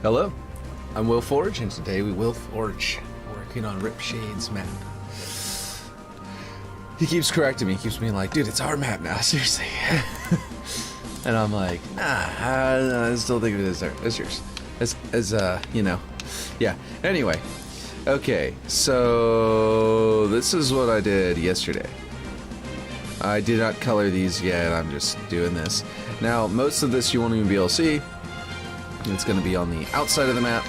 Hello, I'm Will Forge, and today we will forge, working on Ripshade's map. He keeps correcting me, he keeps being like, dude, it's our map now, seriously. And I'm like, nah, I still think it is there. It's yours. You know. Yeah, anyway. Okay, so this is what I did yesterday. I did not color these yet, I'm just doing this. Now, most of this you won't even be able to see. It's going to be on the outside of the map.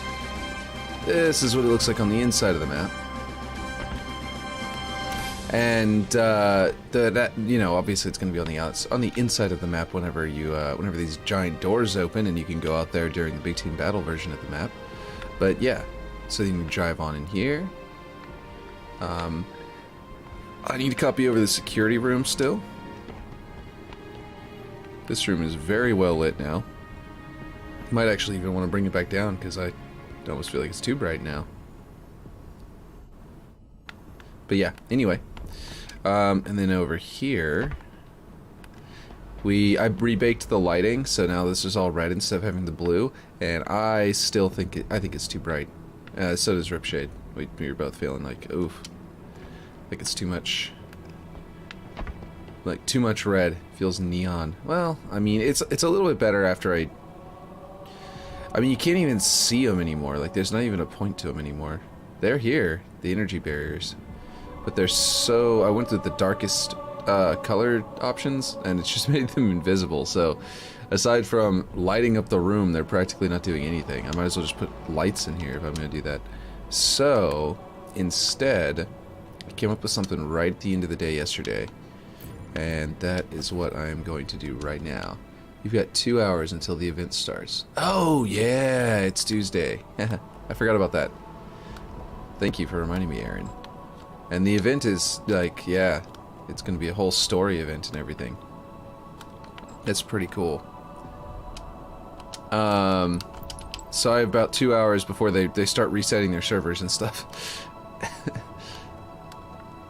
This is what it looks like on the inside of the map. And that you know, obviously it's going to be on the inside of the map whenever you whenever these giant doors open and you can go out there during the big team battle version of the map. But yeah, so you can drive on in here. I need to copy over the security room still. This room is very well lit now. Might actually even want to bring it back down because I almost feel like it's too bright now. But yeah, anyway. And then over here, I rebaked the lighting, so now this is all red instead of having the blue. And I still think it's too bright. So does Ripshade. We were both feeling like, oof, like it's too much. Like too much red. Feels neon. Well, I mean, it's a little bit better after I mean, you can't even see them anymore. Like, there's not even a point to them anymore. They're here, the energy barriers. But they're so... I went through the darkest color options, and it's just made them invisible. So, aside from lighting up the room, they're practically not doing anything. I might as well just put lights in here if I'm going to do that. So, instead, I came up with something right at the end of the day yesterday. And that is what I am going to do right now. You've got 2 hours until the event starts. Oh, yeah, it's Tuesday. I forgot about that. Thank you for reminding me, Aaron. And the event is, like, yeah, it's going to be a whole story event and everything. That's pretty cool. So I have about 2 hours before they start resetting their servers and stuff.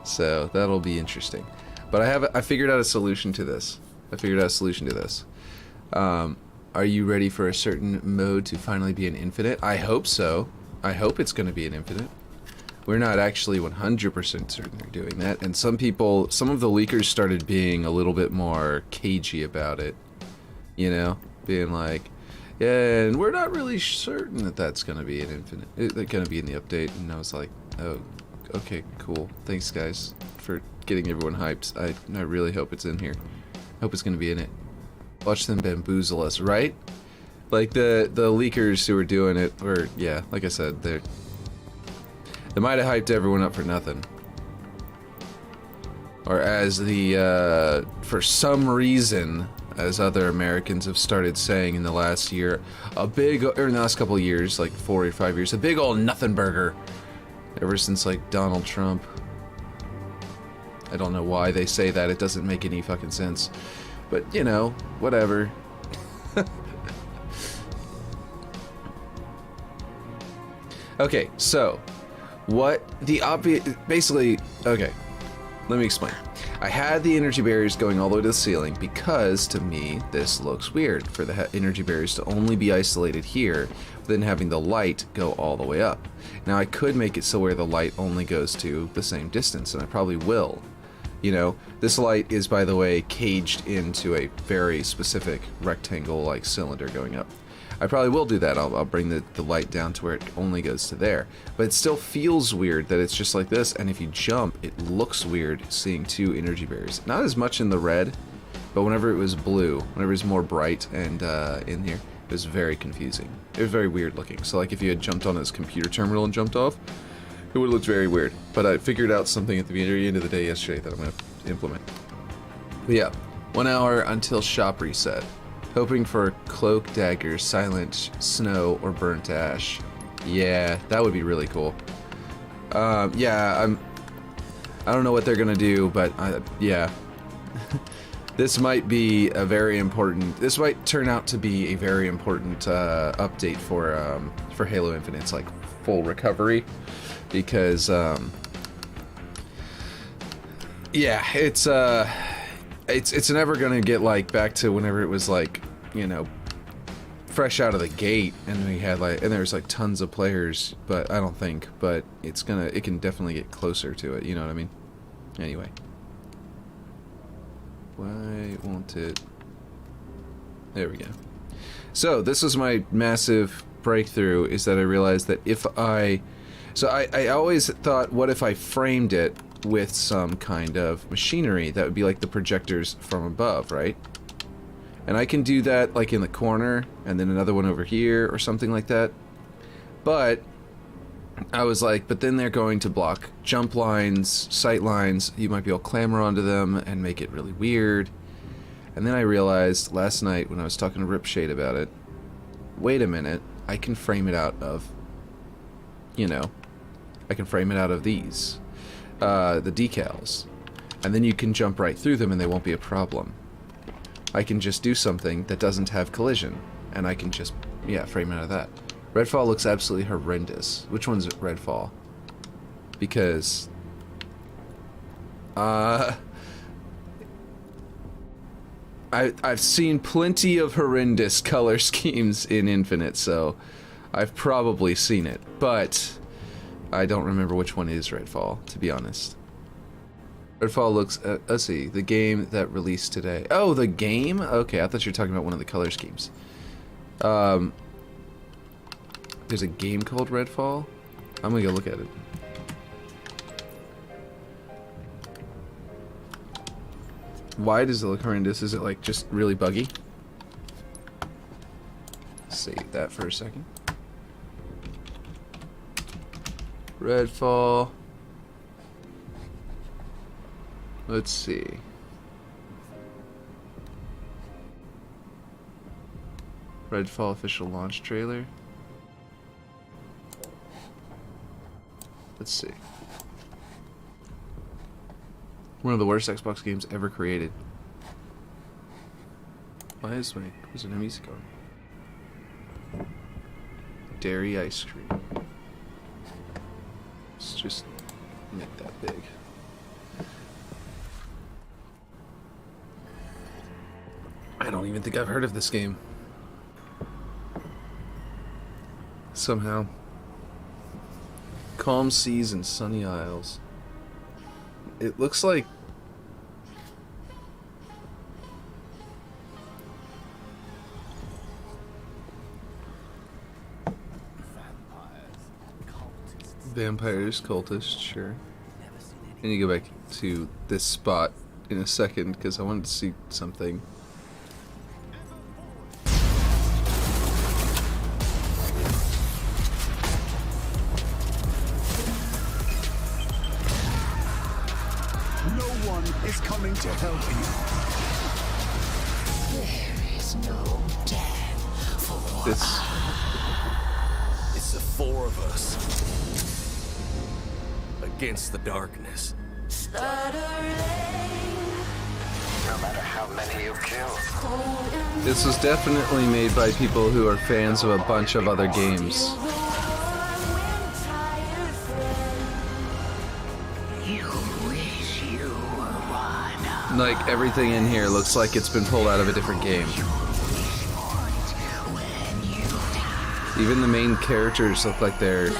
So that'll be interesting. But I figured out a solution to this. Are you ready for a certain mode to finally be an infinite? I hope so. I hope it's going to be an infinite. We're not actually 100% certain they're doing that, and some of the leakers started being a little bit more cagey about it. You know? Being like, yeah, and we're not really certain that that's going to be an infinite. It's going to be in the update, and I was like, oh, okay, cool. Thanks, guys, for getting everyone hyped. I really hope it's in here. I hope it's going to be in it. Watch them bamboozle us, right? Like the leakers who were doing it were, yeah, like I said, they might have hyped everyone up for nothing. Or as for some reason, as other Americans have started saying in the last year, or in the last couple of years, like 4 or 5 years, a big old nothing burger. Ever since, like, Donald Trump. I don't know why they say that, it doesn't make any fucking sense. But, you know, whatever. Okay, so, basically, okay, let me explain. I had the energy barriers going all the way to the ceiling because, to me, this looks weird for the energy barriers to only be isolated here, then having the light go all the way up. Now, I could make it so where the light only goes to the same distance, and I probably will. You know, this light is, by the way, caged into a very specific rectangle-like cylinder going up. I probably will do that. I'll bring the light down to where it only goes to there. But it still feels weird that it's just like this, and if you jump, it looks weird seeing two energy barriers. Not as much in the red, but whenever it was blue, whenever it was more bright and in here, it was very confusing. It was very weird looking. So like if you had jumped on his computer terminal and jumped off, it would have looked very weird. But I figured out something at the very end of the day yesterday that I'm going to implement. But yeah, 1 hour until shop reset. Hoping for cloak, dagger, silent snow, or burnt ash. Yeah, that would be really cool. Yeah, I don't know what they're gonna do, but yeah. This might be a very important. This might turn out to be a very important update for Halo Infinite's like full recovery, because yeah, it's never gonna get like back to whenever it was like, you know, fresh out of the gate, and we had like, and there's like tons of players, but I don't think, but it can definitely get closer to it, you know what I mean? Anyway. Why won't it? There we go. So, this was my massive breakthrough, is that I realized that if I always thought, what if I framed it with some kind of machinery that would be like the projectors from above, right? And I can do that like in the corner, and then another one over here, or something like that. But I was like, but then they're going to block jump lines, sight lines, you might be able to clamber onto them and make it really weird. And then I realized last night when I was talking to Ripshade about it, wait a minute, I can frame it out of, you know, I can frame it out of these, the decals. And then you can jump right through them and they won't be a problem. I can just do something that doesn't have collision, and I can just, yeah, frame it out of that. Redfall looks absolutely horrendous. Which one's Redfall? Because, I've seen plenty of horrendous color schemes in Infinite, so I've probably seen it, but I don't remember which one is Redfall, to be honest. Redfall looks, let's see, the game that released today. Oh, the game? Okay, I thought you were talking about one of the color schemes. There's a game called Redfall? I'm gonna go look at it. Why does it look horrendous? Is it like just really buggy? Save that for a second. Redfall. Let's see. Redfall official launch trailer. Let's see. One of the worst Xbox games ever created. Why is my... Where's the music on? Dairy ice cream. Let's just make that big. I don't even think I've heard of this game. Somehow. Calm seas and sunny isles. It looks like... Vampires, cultists, sure. I need to go back to this spot in a second because I wanted to see something. No one is coming to help you. There is no death for This. It's the four of us against the darkness. No matter how many you kill. This was definitely made by people who are fans of a bunch of other games. Like, everything in here looks like it's been pulled out of a different game. Even the main characters look like they're...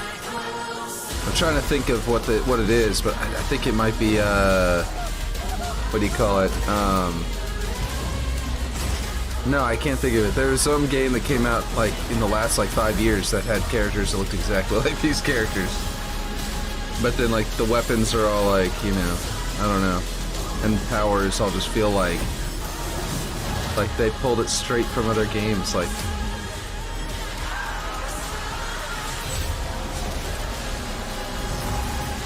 I'm trying to think of what it is, but I think it might be, what do you call it? No, I can't think of it. There was some game that came out, like, in the last, 5 years that had characters that looked exactly like these characters. But then, like, the weapons are all, like, you know, I don't know. And powers all just feel like they pulled it straight from other games, like...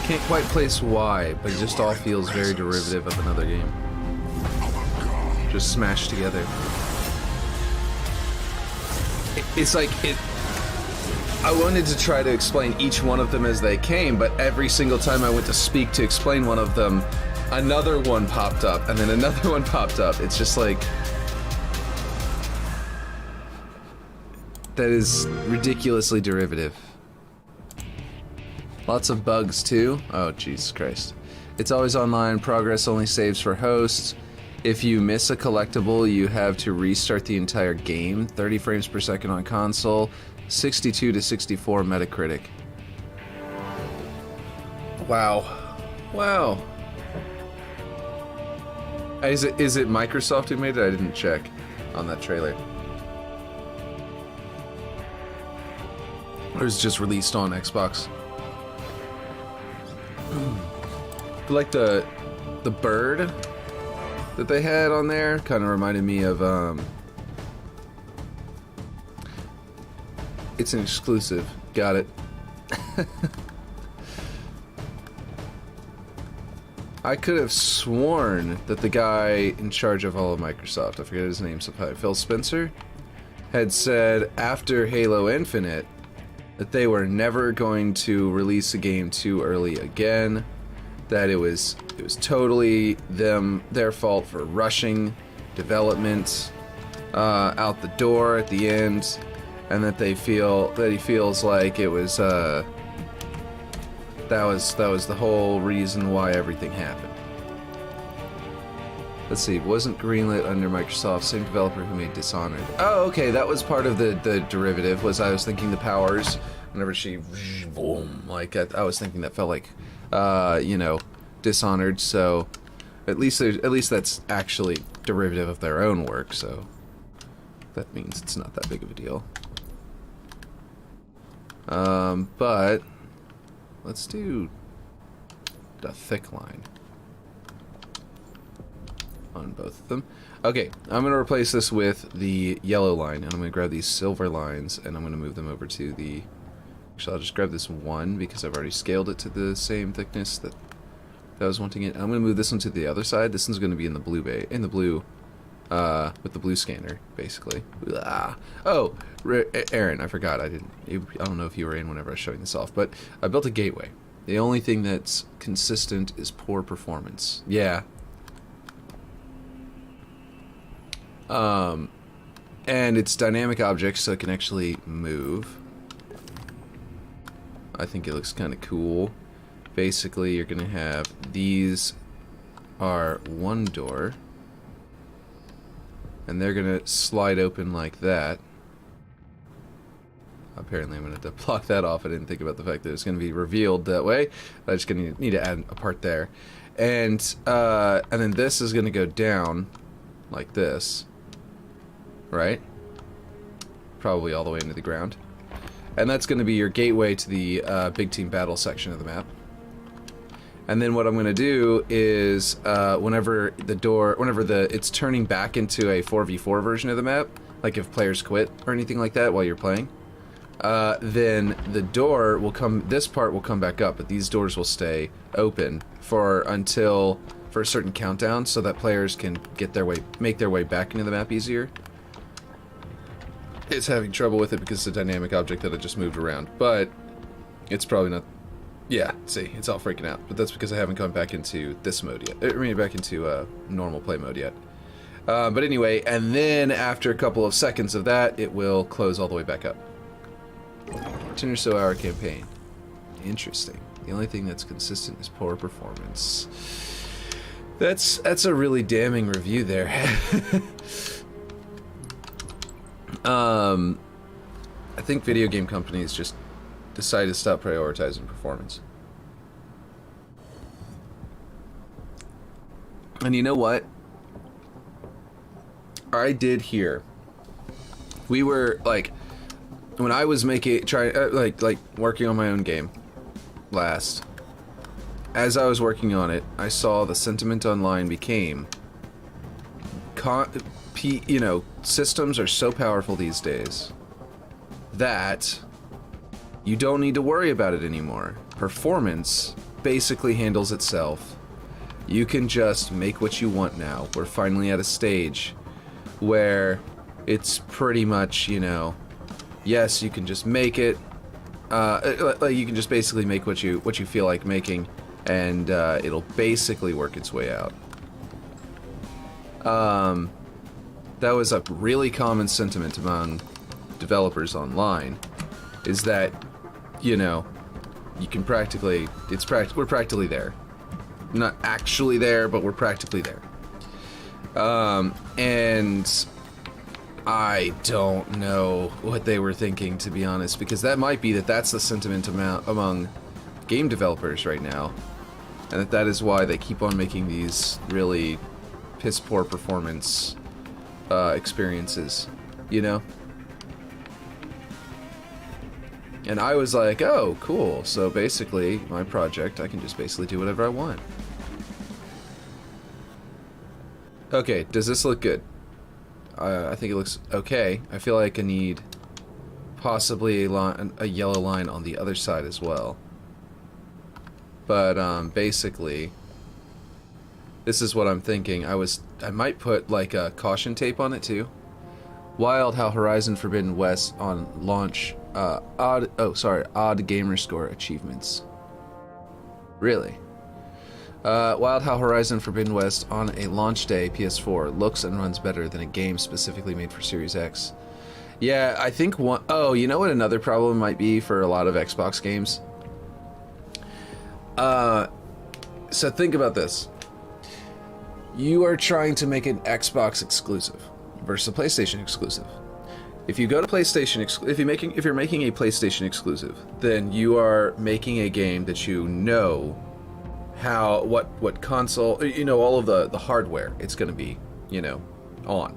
Can't quite place why, but it just all feels very derivative of another game. Just smashed together. It's like, I wanted to try to explain each one of them as they came, but every single time I went to speak to explain one of them, another one popped up, and then another one popped up. It's just like... That is ridiculously derivative. Lots of bugs too. Oh, Jesus Christ. It's always online. Progress only saves for hosts. If you miss a collectible, you have to restart the entire game. 30 frames per second on console, 62 to 64 Metacritic. Wow. Wow. Is it Microsoft who made it? I didn't check on that trailer. Or is it just released on Xbox? Like the bird that they had on there kind of reminded me of it's an exclusive. Got it. I could have sworn that the guy in charge of all of Microsoft, I forget his name, Phil Spencer, had said after Halo Infinite that they were never going to release a game too early again, that it was totally their fault for rushing development out the door at the end, and that he feels like it was that was the whole reason why everything happened. Let's see, wasn't greenlit under Microsoft, same developer who made Dishonored. Oh, okay, that was part of the derivative, was I was thinking the powers, whenever she, boom, like, I was thinking that felt like, you know, Dishonored, so at least that's actually derivative of their own work, so that means it's not that big of a deal. But let's do a thick line on both of them. Okay, I'm going to replace this with the yellow line, and I'm going to grab these silver lines, and I'm going to move them over to the... Actually, I'll just grab this one, because I've already scaled it to the same thickness that I was wanting it. I'm going to move this one to the other side. This one's going to be in the blue bay, with the blue scanner, basically. Oh, Aaron, I forgot. I don't know if you were in whenever I was showing this off, but I built a gateway. The only thing that's consistent is poor performance. Yeah. And it's dynamic objects, so it can actually move. I think it looks kind of cool. Basically, you're going to have these are one door, and they're going to slide open like that. Apparently I'm going to have to block that off. I didn't think about the fact that it's going to be revealed that way. I'm just going to need to add a part there. And then this is going to go down like this. Right? Probably all the way into the ground. And that's going to be your gateway to the big team battle section of the map. And then what I'm going to do is whenever it's turning back into a 4v4 version of the map, like if players quit or anything like that while you're playing, then the door will come, this part will come back up, but these doors will stay open for a certain countdown, so that players can make their way back into the map easier. It's having trouble with it because it's a dynamic object that I just moved around, but it's probably not. Yeah, see, it's all freaking out, but that's because I haven't gone back into this mode yet. I mean, back into normal play mode yet. But anyway, and then after a couple of seconds of that, it will close all the way back up. 10 or so hour campaign. Interesting. The only thing that's consistent is poor performance. That's a really damning review there. I think video game companies just decided to stop prioritizing performance. And you know what? I did hear. We were like, when I was working on my own game last, as I was working on it, I saw the sentiment online became, systems are so powerful these days that you don't need to worry about it anymore. Performance basically handles itself. You can just make what you want now. We're finally at a stage where it's pretty much, yes, you can just make it. You can just basically make what you feel like making, and it'll basically work its way out. That was a really common sentiment among developers online, is that, you can practically, we're practically there. Not actually there, but we're practically there. And I don't know what they were thinking, to be honest, because that might be that's the sentiment among game developers right now, and that is why they keep on making these really piss poor performance experiences, you know? And I was like, oh, cool, so basically, my project, I can just basically do whatever I want. Okay, does this look good? I think it looks okay. I feel like I need possibly a yellow line on the other side as well. But basically, this is what I'm thinking. I might put like a caution tape on it too. Wild how Horizon Forbidden West on launch odd gamer score achievements. Really? Wild how Horizon Forbidden West on a launch day PS4 looks and runs better than a game specifically made for Series X. Yeah, I think oh, you know what another problem might be for a lot of Xbox games? So think about this. You are trying to make an Xbox exclusive versus a PlayStation exclusive. If you go to PlayStation, if you're making a PlayStation exclusive, then you are making a game that you know what console, you know, all of the hardware it's going to be, you know, on.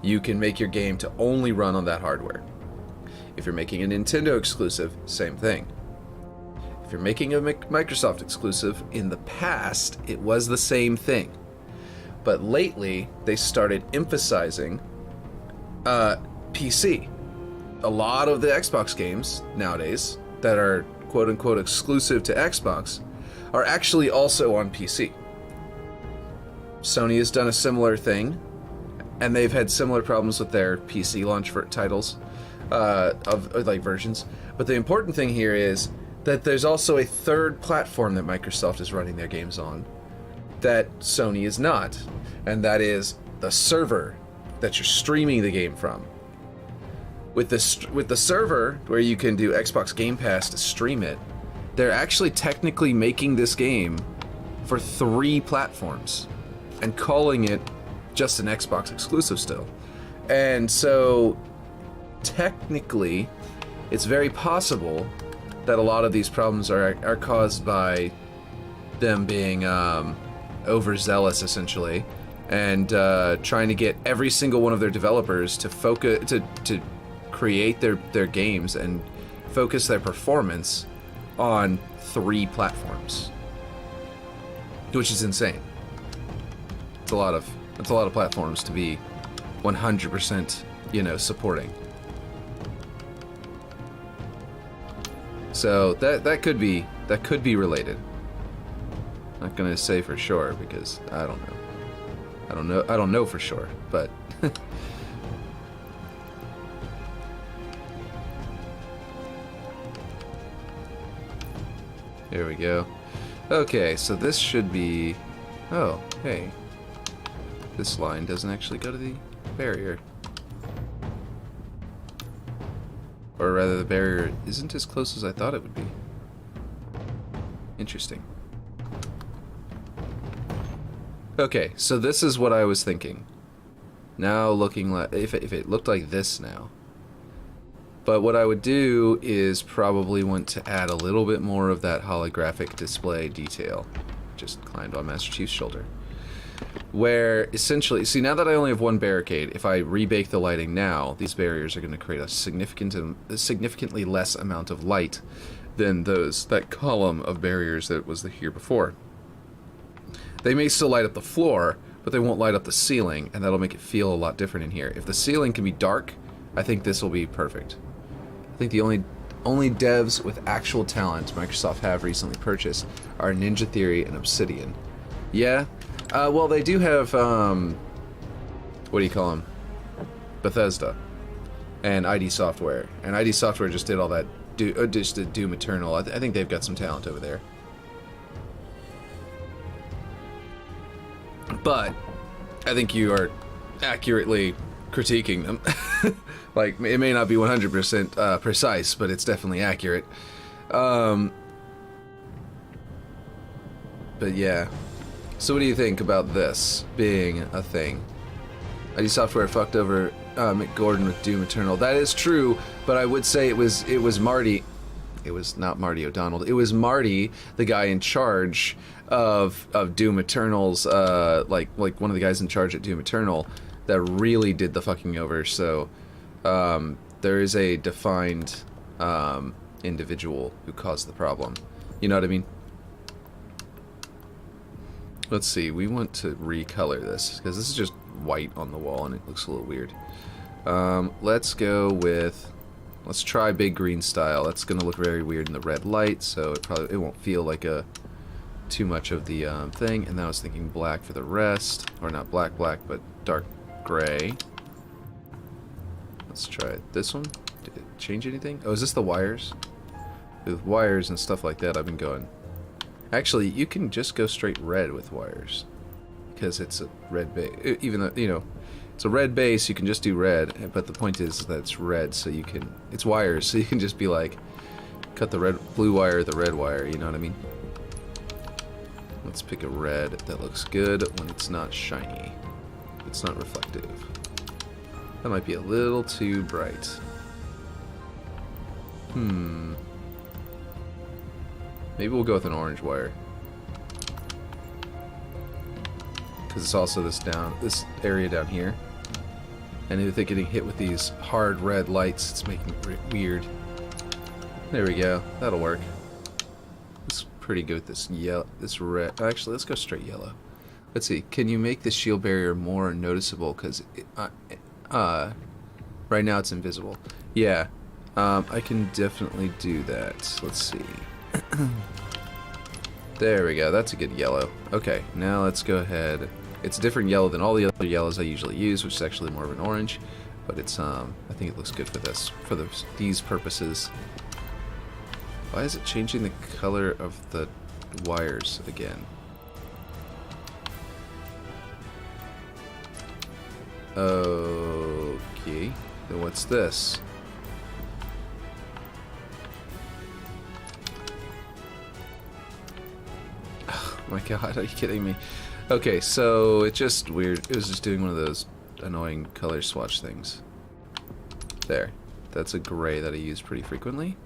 You can make your game to only run on that hardware. If you're making a Nintendo exclusive, same thing. If you're making a Microsoft exclusive, in the past, it was the same thing. But lately, they started emphasizing PC. A lot of the Xbox games nowadays that are quote-unquote exclusive to Xbox are actually also on PC. Sony has done a similar thing, and they've had similar problems with their PC launch for titles, of like versions. But the important thing here is that there's also a third platform that Microsoft is running their games on that Sony is not, and that is the server that you're streaming the game from. With the server where you can do Xbox Game Pass to stream it, they're actually technically making this game for 3 platforms and calling it just an Xbox exclusive still. And so technically it's very possible that a lot of these problems are caused by them being overzealous essentially, and trying to get every single one of their developers to focus to create their games and focus their performance on 3 platforms, which is insane. It's a lot of platforms to be 100%, you know, supporting. So that could be related. Not gonna say for sure because I don't know for sure, but here we go. Okay, so this should be... Oh, hey. This line doesn't actually go to the barrier. Or rather, the barrier isn't as close as I thought it would be. Interesting. Okay, so this is what I was thinking. Now looking like... If it looked like this now. But what I would do is probably want to add a little bit more of that holographic display detail. Just climbed on Master Chief's shoulder. Where essentially, see, now that I only have 1 barricade, if I rebake the lighting now, these barriers are going to create a significantly less amount of light than that column of barriers that was here before. They may still light up the floor, but they won't light up the ceiling, and that'll make it feel a lot different in here. If the ceiling can be dark, I think this will be perfect. I think the only devs with actual talent Microsoft have recently purchased are Ninja Theory and Obsidian. Yeah, well, they do have, what do you call them? Bethesda and ID Software. And ID Software just did all that, just did Doom Eternal. I think they've got some talent over there. But I think you are accurately critiquing them. Like, it may not be 100% precise, but it's definitely accurate. But yeah. So what do you think about this being a thing? ID Software fucked over Mick Gordon with Doom Eternal. That is true, but I would say it was Marty. It was not Marty O'Donnell. It was Marty, the guy in charge of Doom Eternal's, like one of the guys in charge at Doom Eternal, that really did the fucking over. So there is a defined individual who caused the problem. You know what I mean? Let's see. We want to recolor this because this is just white on the wall and it looks a little weird. Let's go with. Let's try big green style. That's gonna look very weird in the red light, so it won't feel like too much of the thing. And then I was thinking black for the rest, or not black, but dark gray. Let's try this one. Did it change anything? Oh, is this the wires? With wires and stuff like that, I've been going. Actually, you can just go straight red with wires because it's a red base. Even though it's a red base, you can just do red, but the point is that it's red, so you can, it's wires, so you can just be like, cut the blue wire, the red wire, you know what I mean? Let's pick a red that looks good when it's not shiny. It's not reflective. That might be a little too bright. Maybe we'll go with an orange wire. Because it's also this area down here. And if they're getting hit with these hard red lights, it's making it weird. There we go. That'll work. It's pretty good with this yellow, this red. Actually, let's go straight yellow. Let's see. Can you make the shield barrier more noticeable? Because right now it's invisible. Yeah, I can definitely do that. Let's see. There we go. That's a good yellow. Okay, now let's go ahead. It's a different yellow than all the other yellows I usually use, which is actually more of an orange. But it's I think it looks good for this, these purposes. Why is it changing the color of the wires again? Okay, then what's this? Oh my god, are you kidding me? Okay, so it's just weird. It was just doing one of those annoying color swatch things. There. That's a gray that I use pretty frequently.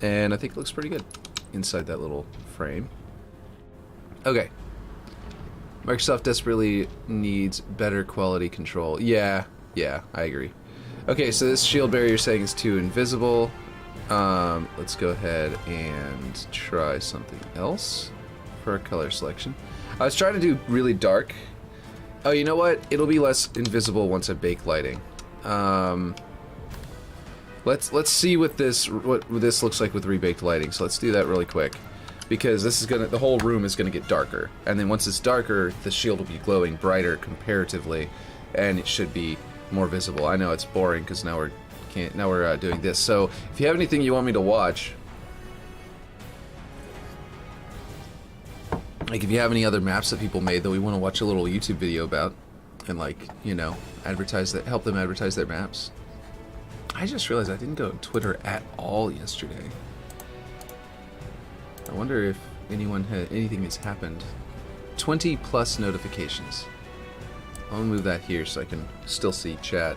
And I think it looks pretty good inside that little frame. Okay. Microsoft desperately needs better quality control. Yeah, I agree. Okay, so this shield barrier you're saying is too invisible. Let's go ahead and try something else for our color selection. I was trying to do really dark. Oh, you know what? It'll be less invisible once I bake lighting. Let's see what this looks like with rebaked lighting. So let's do that really quick, because this is the whole room is gonna get darker, and then once it's darker, the shield will be glowing brighter comparatively, and it should be more visible. I know it's boring because now we're doing this. So if you have anything you want me to watch, like if you have any other maps that people made that we want to watch a little YouTube video about, and like, you know, help them advertise their maps. I just realized I didn't go on Twitter at all yesterday. I wonder if anything has happened. 20 plus notifications. I'll move that here so I can still see chat.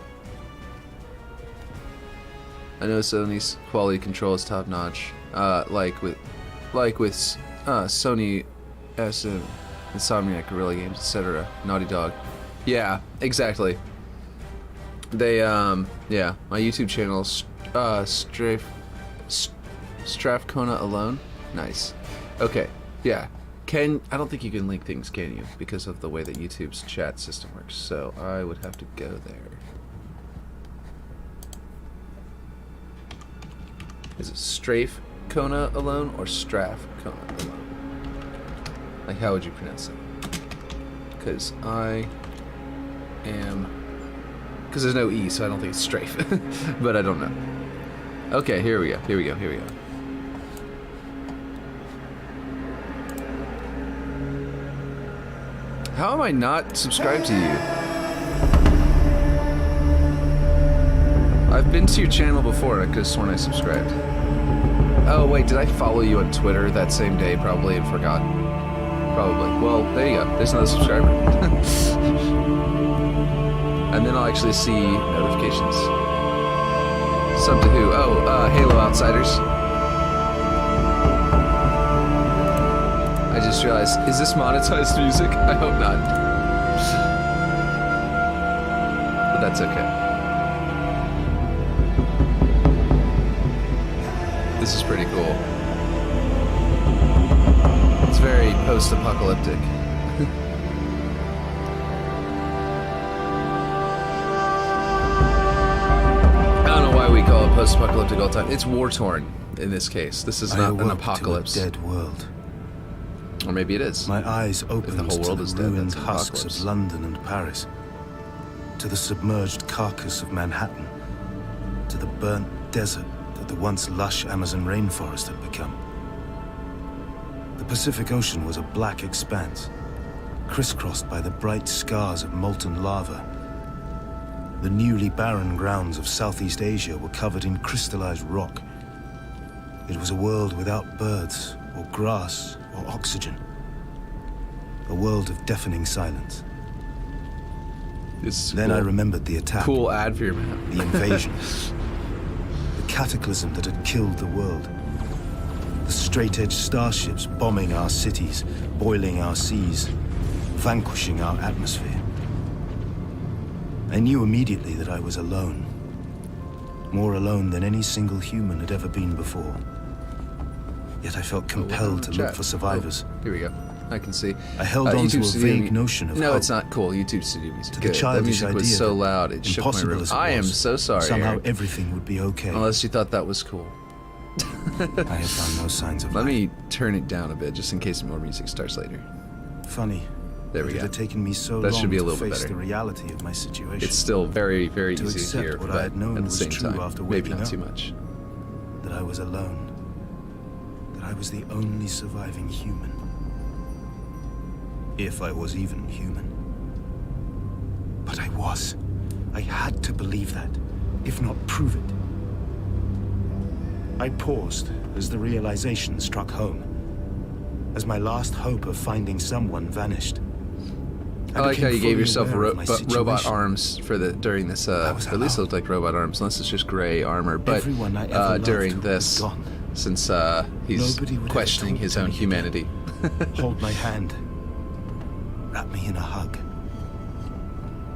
I know Sony's quality control is top notch. Like with Sony, SM, Insomniac, Guerrilla Games, etc. Naughty Dog. Yeah, exactly. They yeah, my YouTube channel, Strafkona alone. Nice. Okay, yeah. I don't think you can link things, can you? Because of the way that YouTube's chat system works. So I would have to go there. Is it Strafe Kona alone or Straf Kona alone? Like, how would you pronounce it? Because because there's no E, so I don't think it's Strafe. But I don't know. Okay, here we go. How am I not subscribed to you? I've been to your channel before, and I could have sworn I subscribed. Oh wait, did I follow you on Twitter that same day probably and forgot? Probably. Well, there you go. There's another subscriber. And then I'll actually see notifications. Sub to who? Oh, Halo Outsiders. I just realized, is this monetized music? I hope not. But that's okay. This is pretty cool. It's very post-apocalyptic. I don't know why we call it post-apocalyptic all the time. It's war-torn in this case. This is not an apocalypse. To a dead world. Or maybe it is. My eyes opened the whole world to is the dead, ruined that's an husks apocalypse. of London and Paris, to the submerged carcass of Manhattan, to the burnt desert that the once lush Amazon rainforest had become. The Pacific Ocean was a black expanse, crisscrossed by the bright scars of molten lava. The newly barren grounds of Southeast Asia were covered in crystallized rock. It was a world without birds, or grass, or oxygen. A world of deafening silence. It's Then cool. I remembered the attack, Cool ad for your map. the invasion, the cataclysm that had killed the world. The straight-edge starships bombing our cities, boiling our seas, vanquishing our atmosphere. I knew immediately that I was alone. More alone than any single human had ever been before. Yet I felt compelled to look for survivors. Oh, here we go. I can see. I held on to a vague notion of No, hope. it's not cool. YouTube Studio Music. To the Good. That childish music was idea so that, loud it shook my impossible room. as it I am was, so sorry, somehow Aaron. everything would be okay. Unless you thought that was cool. I had found no signs of Let life. me turn it down a bit, just in case more music starts later. Funny. There we that go. It had taken me so That long should be a to little bit face better. the reality of my situation. It's still very, very To easy to accept hear, what I but had known at the was same true time, after maybe waking not up. too much. that I was alone. That I was the only surviving human. If I was even human. But I was. I had to believe that, if not prove it. I paused as the realization struck home, as my last hope of finding someone vanished. I like how you gave yourself robot situation. arms for the during this. was At least it alone. looked like robot arms, unless it's just gray armor. But Everyone I ever loved during was this, gone. since he's Nobody would ever questioning talk his to own me again. humanity. Hold my hand. Wrap me in a hug.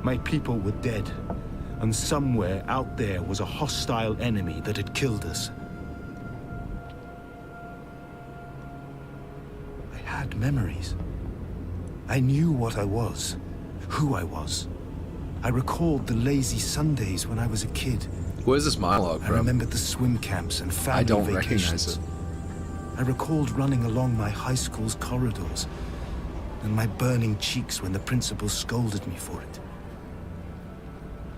My people were dead, and somewhere out there was a hostile enemy that had killed us. I had memories. I knew what I was, who I was. I recalled the lazy Sundays when I was a kid. What is this monologue I from? remembered the swim camps and family I don't vacations. recognize it. I recalled running along my high school's corridors and my burning cheeks when the principal scolded me for it.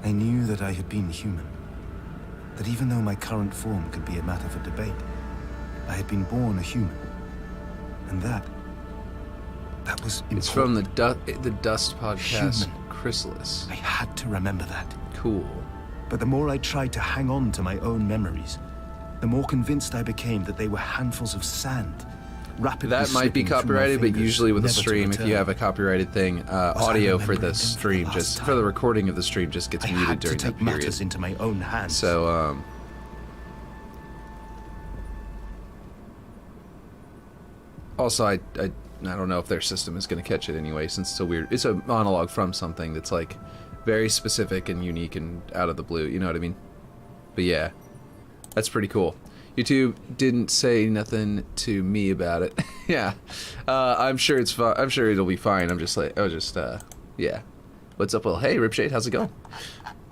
I knew that I had been human, that even though my current form could be a matter for debate, I had been born a human. And that was important. It's from the Dust podcast, Human. Chrysalis. I had to remember that. Cool. But the more I tried to hang on to my own memories, the more convinced I became that they were handfuls of sand, rapidly That might be slipping through my copyrighted, but fingers, usually with a never to stream, if you return. have a copyrighted thing, audio for remembering the them for the stream, last just for time. the recording of the stream, just gets I muted had to during take that period. matters into my own hands. So, also, I don't know if their system is going to catch it anyway, since it's so weird. It's a monologue from something that's like very specific and unique and out of the blue. You know what I mean? But yeah, that's pretty cool. YouTube didn't say nothing to me about it. Yeah, I'm sure it's fine. I'm sure it'll be fine. I'm just like, yeah. What's up, Will? Hey, Ripshade, how's it going?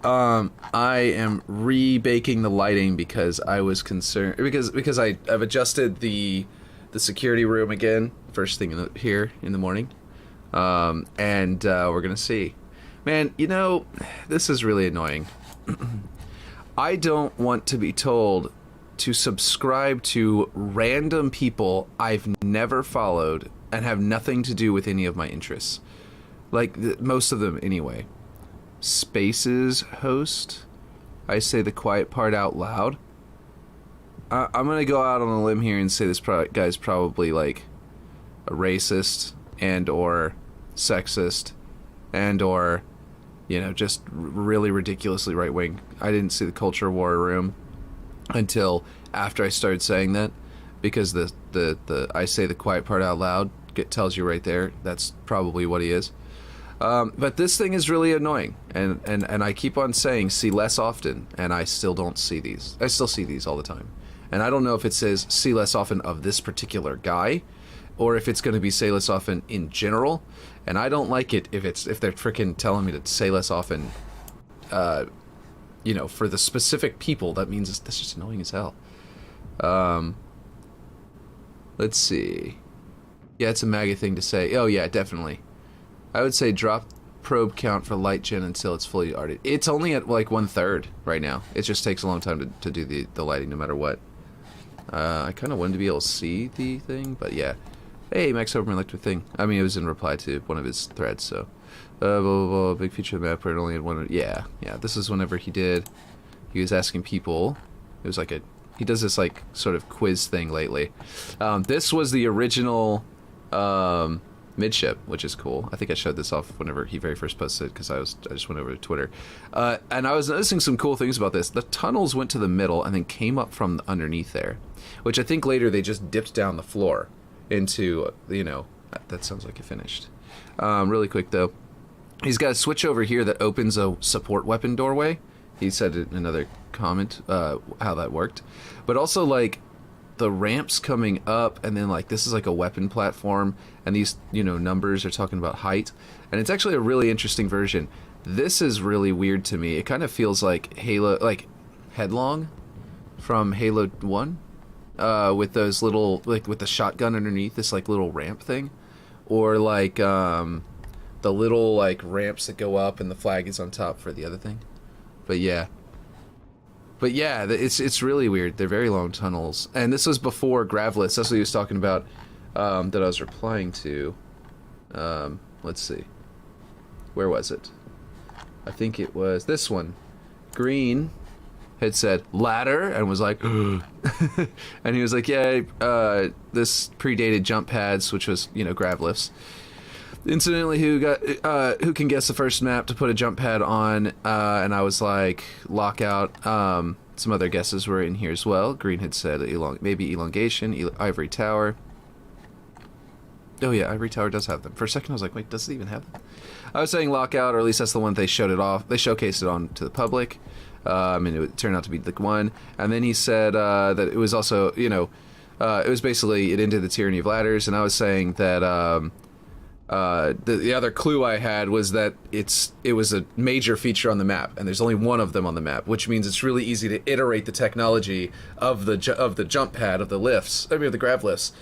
I am rebaking the lighting because I was concerned because I've adjusted the security room again first thing here in the morning, and we're gonna see. Man, you know, this is really annoying. I don't want to be told to subscribe to random people I've never followed and have nothing to do with any of my interests. Like, most of them anyway. Spaces host. I say the quiet part out loud. I'm going to go out on a limb here and say this guy's probably, like, a racist, and or sexist and or, you know, just really ridiculously right-wing. I didn't see the culture war room until after I started saying that, because the I say the quiet part out loud tells you right there that's probably what he is. But this thing is really annoying, and I keep on saying see less often, and I still don't see these. I still see these all the time, and I don't know if it says see less often of this particular guy, or if it's going to be say less often in general. And I don't like it if they're freaking telling me to say less often. You know, for the specific people, that means that's just annoying as hell. Let's see. Yeah, it's a MAGA thing to say. Oh yeah, definitely. I would say drop probe count for light gen until it's fully arted. It's only at like 1/3 right now. It just takes a long time to do the lighting no matter what. I kind of wanted to be able to see the thing, but yeah. Hey, Max Overman liked the thing. I mean, it was in reply to one of his threads, so. Blah, blah, blah, big feature of the map where it only had one. Yeah, this is whenever he was asking people. It was like he does this like sort of quiz thing lately. This was the original midship, which is cool. I think I showed this off whenever he very first posted, because I just went over to Twitter. And I was noticing some cool things about this. The tunnels went to the middle and then came up from underneath there, which I think later they just dipped down the floor into, you know, that sounds like it finished. Really quick though, he's got a switch over here that opens a support weapon doorway. He said in another comment how that worked, but also like the ramps coming up, and then like this is like a weapon platform, and these, you know, numbers are talking about height, and it's actually a really interesting version. This is really weird to me. It kind of feels like Halo, like Headlong from Halo 1. With those little, like with the shotgun underneath this like little ramp thing, or like the little like ramps that go up and the flag is on top for the other thing. But yeah, it's really weird. They're very long tunnels, and this was before Gravless. That's what he was talking about, that I was replying to. Let's see, where was it? I think it was this one. Green had said ladder and was like and he was like, yeah, this predated jump pads, which was, you know, grav lifts. Incidentally, who can guess the first map to put a jump pad on? And I was like, lockout. Some other guesses were in here as well. Green had said maybe elongation, ivory tower. Oh yeah, ivory tower does have them. For a second I was like, wait, does it even have them? I was saying lockout, or at least that's the one they showed it off. They showcased it on to the public. And it turned out to be the one. And then he said that it was also, you know, it was basically, it ended the tyranny of ladders. And I was saying that the other clue I had was that it was a major feature on the map, and there's only one of them on the map, which means it's really easy to iterate the technology of the jump pad, of the lifts, I mean of the grav lifts.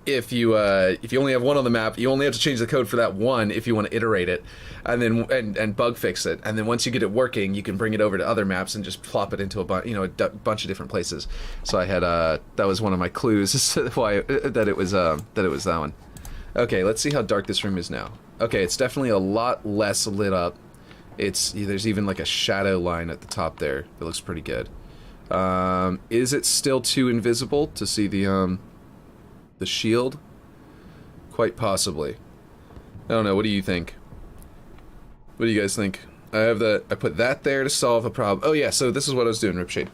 If you only have one on the map, you only have to change the code for that one if you want to iterate it, and then and bug fix it. And then once you get it working, you can bring it over to other maps and just plop it into a bunch of different places. So I had that was one of my clues as to why that it was that one. Okay, let's see how dark this room is now. Okay, it's definitely a lot less lit up. There's even like a shadow line at the top there that looks pretty good. Is it still too invisible to see the shield? Quite possibly. I don't know, what do you think? What do you guys think? I put that there to solve a problem. Oh yeah, so this is what I was doing, Ripshade.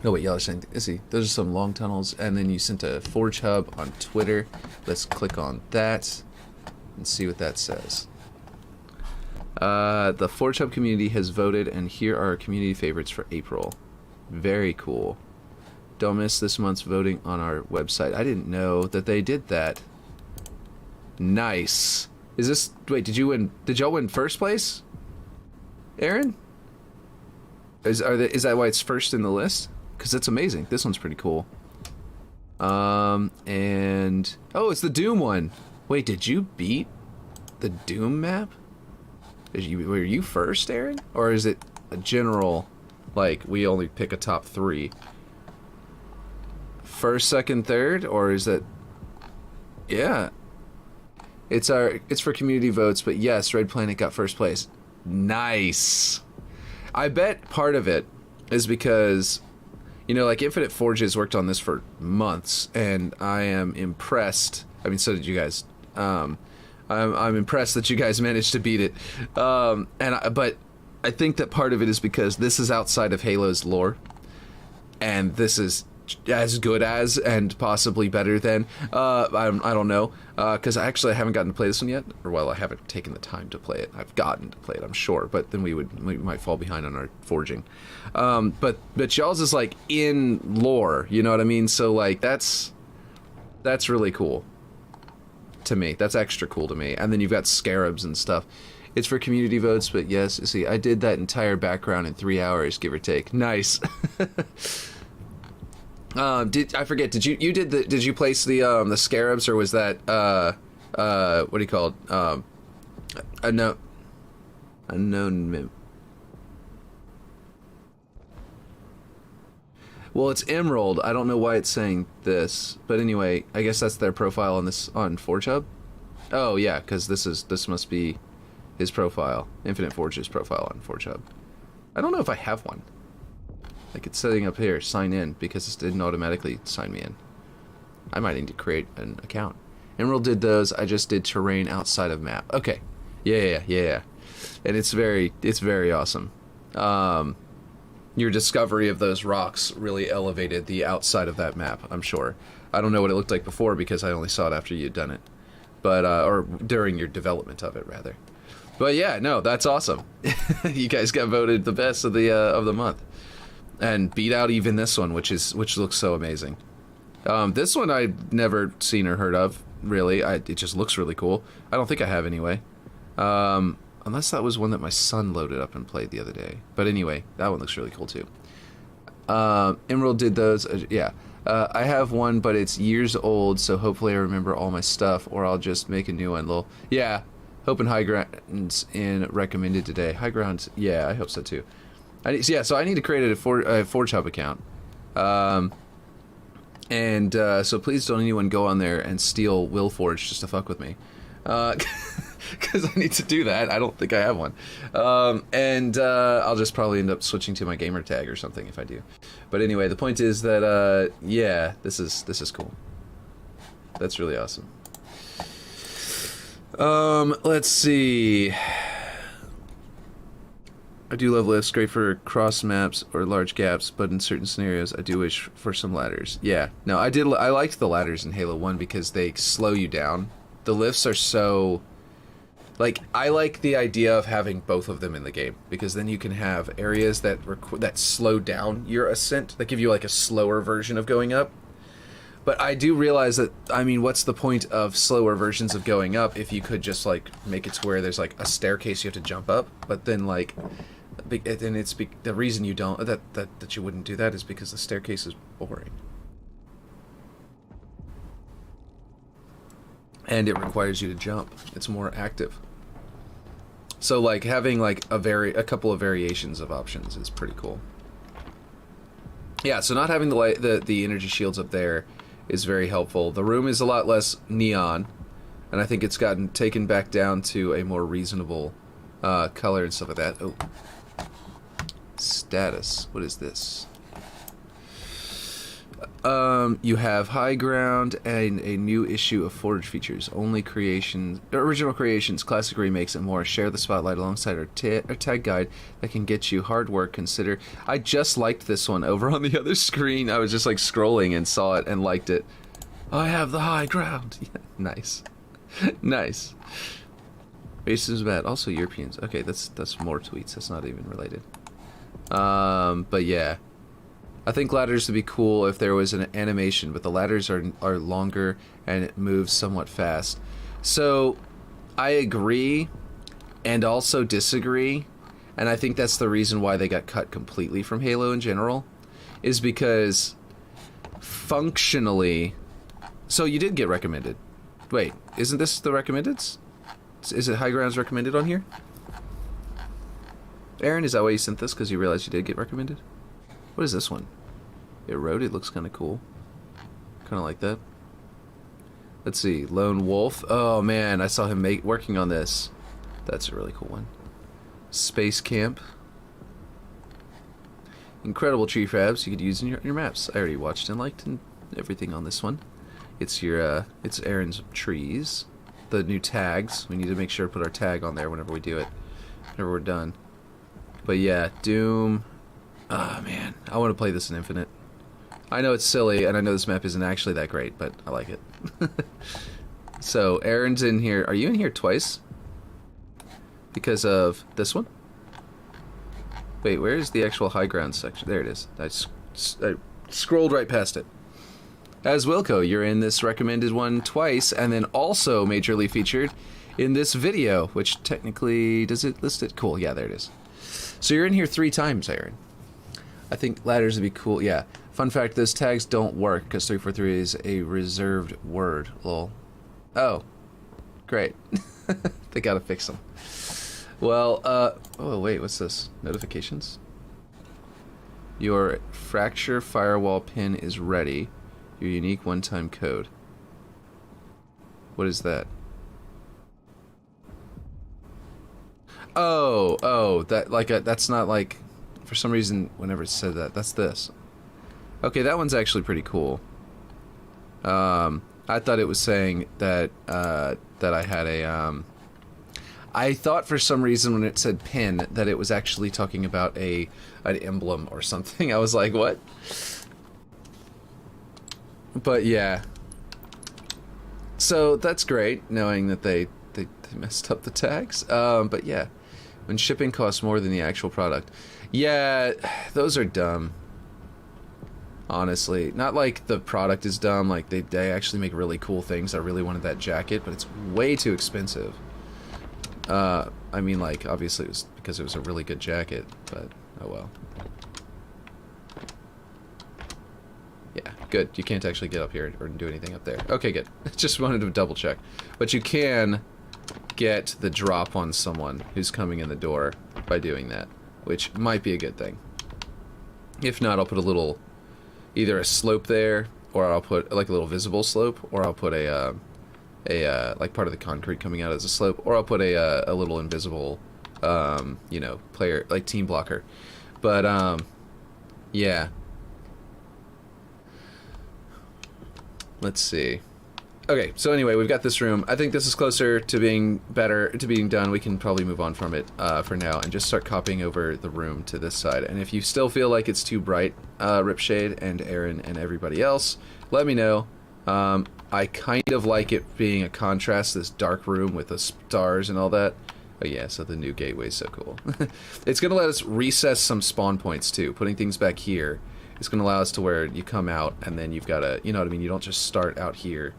Oh wait, y'all are saying, see, those are some long tunnels, and then you sent a Forge Hub on Twitter. Let's click on that and see what that says. The Forge Hub community has voted, and here are our community favorites for April. Very cool. Don't miss this month's voting on our website. I didn't know that they did that. Nice. Is this... Wait, did y'all win first place? Aaron? Is that why it's first in the list? Because it's amazing. This one's pretty cool. And... Oh, it's the Doom one. Wait, did you beat the Doom map? Were you first, Aaron? Or is it a general, like, we only pick a top 3? First, second, third? Or is it... Yeah. It's for community votes, but yes, Red Planet got first place. Nice. I bet part of it is because, you know, like Infinite Forges worked on this for months, and I am impressed. I mean, so did you guys. I'm impressed that you guys managed to beat it. But I think that part of it is because this is outside of Halo's lore, and this is as good as and possibly better than. I don't know, because I haven't gotten to play this one yet, or well, I haven't taken the time to play it. I've gotten to play it, I'm sure, but then we might fall behind on our forging. But y'all's is like in lore, you know what I mean? So like that's really cool to me. That's extra cool to me. And then you've got scarabs and stuff. It's for community votes, but yes, see, I did that entire background in 3 hours, give or take. Nice. Did you place the scarabs, or was that what do you call it? Unknown. Well, it's Emerald. I don't know why it's saying this, but anyway, I guess that's their profile on Forge Hub. Oh yeah, because this must be his profile, Infinite Forge's profile on Forge Hub. I don't know if I have one. Like it's setting up here, sign in, because it didn't automatically sign me in. I might need to create an account. Emerald did those. I just did terrain outside of map. Okay, yeah. And it's very awesome. Your discovery of those rocks really elevated the outside of that map, I'm sure. I don't know what it looked like before because I only saw it after you'd done it. But, or during your development of it, rather. But yeah, no, that's awesome. You guys got voted the best of the month. And beat out even this one, which looks so amazing. This one I'd never seen or heard of, really. It just looks really cool. I don't think I have anyway. Unless that was one that my son loaded up and played the other day. But anyway, that one looks really cool too. Emerald did those. Yeah. I have one, but it's years old, so hopefully I remember all my stuff, or I'll just make a new one. Lol. Yeah. Hoping High Ground's in recommended today. High Ground, yeah, I hope so too. So I need to create a Forge Hub account. So please don't anyone go on there and steal Will Forge just to fuck with me. Because I need to do that. I don't think I have one. I'll just probably end up switching to my Gamertag or something if I do. But anyway, the point is that, yeah, this is cool. That's really awesome. Let's see. I do love lifts, great for cross maps or large gaps, but in certain scenarios, I do wish for some ladders. Yeah, no, I liked the ladders in Halo 1 because they slow you down. The lifts are so... Like, I like the idea of having both of them in the game, because then you can have areas that slow down your ascent, that give you like a slower version of going up. But I do realize that, I mean, what's the point of slower versions of going up if you could just like make it to where there's like a staircase you have to jump up, but then like, and the reason you don't, that you wouldn't do that is because the staircase is boring. And it requires you to jump. It's more active. So like having like a couple of variations of options is pretty cool. Yeah, so not having the energy shields up there is very helpful. The room is a lot less neon, and I think it's gotten taken back down to a more reasonable color and stuff like that. Oh, status. What is this? You have High Ground and a new issue of Forge features. Only creations, original creations, classic remakes, and more. Share the spotlight alongside our tag guide that can get you hard work. Consider. I just liked this one over on the other screen. I was just like scrolling and saw it and liked it. I have the high ground. Yeah, nice, nice. Racism is bad. Also Europeans. Okay, that's more tweets. That's not even related. But yeah. I think ladders would be cool if there was an animation, but the ladders are longer and it moves somewhat fast. So I agree and also disagree, and I think that's the reason why they got cut completely from Halo in general, is because functionally... So you did get recommended. Wait, isn't this the recommended? Is it High Ground's recommended on here? Aaron, is that why you sent this? Because you realized you did get recommended? What is this one? Eroded looks kind of cool. Kind of like that. Let's see. Lone Wolf. Oh man, I saw him working on this. That's a really cool one. Space Camp. Incredible tree crabs you could use in your maps. I already watched and liked and everything on this one. It's your it's Aaron's trees. the new tags. We need to make sure to put our tag on there whenever we do it, whenever we're done. But yeah, Doom. Oh man, I want to play this in Infinite. I know it's silly, and I know this map isn't actually that great, but I like it. So, Aaron's in here. Are you in here twice? Because of this one? Wait, where is the actual high ground section? There it is. I scrolled right past it. As Wilco, you're in this recommended one twice, and then also majorly featured in this video, which technically, does it list it? Cool, yeah, there it is. So you're in here 3 times, Aaron. I think ladders would be cool, yeah. Fun fact, those tags don't work, because 343 is a reserved word, lol. Oh, great. They gotta fix them. Well, oh wait, what's this? Notifications? Your fracture firewall pin is ready. Your unique one-time code. What is that? Oh, that like that's not like, for some reason whenever it said that, that's this. Okay, that one's actually pretty cool. I thought it was saying that that I had a I thought for some reason when it said pin that it was actually talking about an emblem or something. I was like, what? But yeah. So that's great, knowing that they messed up the tags. But yeah, when shipping costs more than the actual product. Yeah, those are dumb. Honestly, not like the product is dumb, like they actually make really cool things. I really wanted that jacket, but it's way too expensive. I mean, like, obviously it was because it was a really good jacket, but oh well. Yeah, good. You can't actually get up here or do anything up there. Okay, good. Just wanted to double check. But you can get the drop on someone who's coming in the door by doing that, which might be a good thing. If not, I'll put a little, either a slope there, or I'll put like a little visible slope, or I'll put a like part of the concrete coming out as a slope, or I'll put a little invisible, you know, player, like team blocker. But, yeah. Let's see. Okay, so anyway, we've got this room. I think this is closer to being better, to being done. We can probably move on from it for now and just start copying over the room to this side. And if you still feel like it's too bright, Ripshade and Aaron and everybody else, let me know. I kind of like it being a contrast, this dark room with the stars and all that. Oh yeah, so the new gateway is so cool. It's going to let us recess some spawn points too, putting things back here. It's going to allow us to where you come out and then you've got to, you know what I mean, you don't just start out here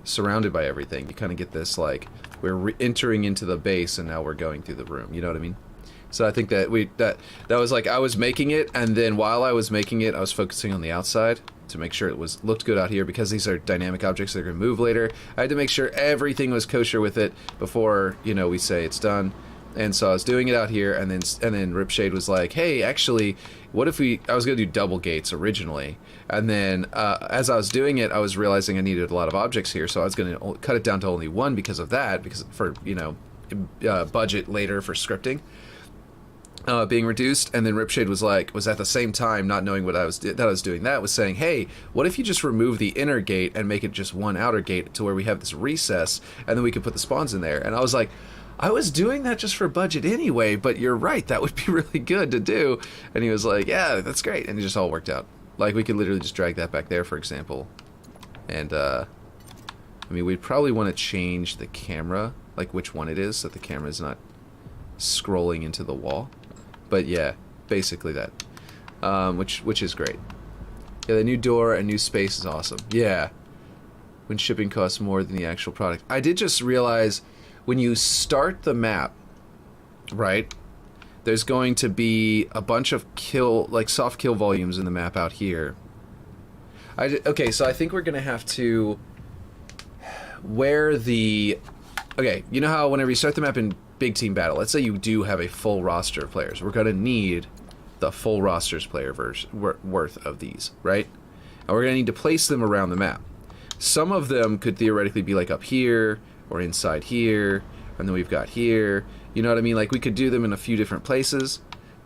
surrounded by everything. You kind of get this, like, we're entering into the base and now we're going through the room, you know what I mean? So I think that that was like, I was making it, and then while I was making it, I was focusing on the outside to make sure it looked good out here, because these are dynamic objects that are going to move later. I had to make sure everything was kosher with it before, you know, we say it's done. And so I was doing it out here, and then Ripshade was like, hey, actually, what if I was going to do double gates originally, and then as I was doing it, I was realizing I needed a lot of objects here, so I was going to cut it down to only one because of that, because for, you know, budget later for scripting being reduced. And then Ripshade was at the same time, not knowing what I was doing, that was saying, hey, what if you just remove the inner gate and make it just one outer gate to where we have this recess, and then we could put the spawns in there. And I was like, I was doing that just for budget anyway, but you're right, that would be really good to do. And he was like, yeah, that's great. And it just all worked out. Like, we could literally just drag that back there, for example. And, I mean, we'd probably want to change the camera, like which one it is, so that the camera is not scrolling into the wall. But yeah, basically that. Which is great. Yeah, the new door and new space is awesome. Yeah. When shipping costs more than the actual product. I did just realize, when you start the map, right, there's going to be a bunch of soft kill volumes in the map out here. Okay, so I think we're going to have to okay, you know how whenever you start the map in big team battle, let's say you do have a full roster of players, we're going to need the full roster's player worth of these, right? And we're going to need to place them around the map. Some of them could theoretically be like up here, or inside here, and then we've got here, you know what I mean? Like, we could do them in a few different places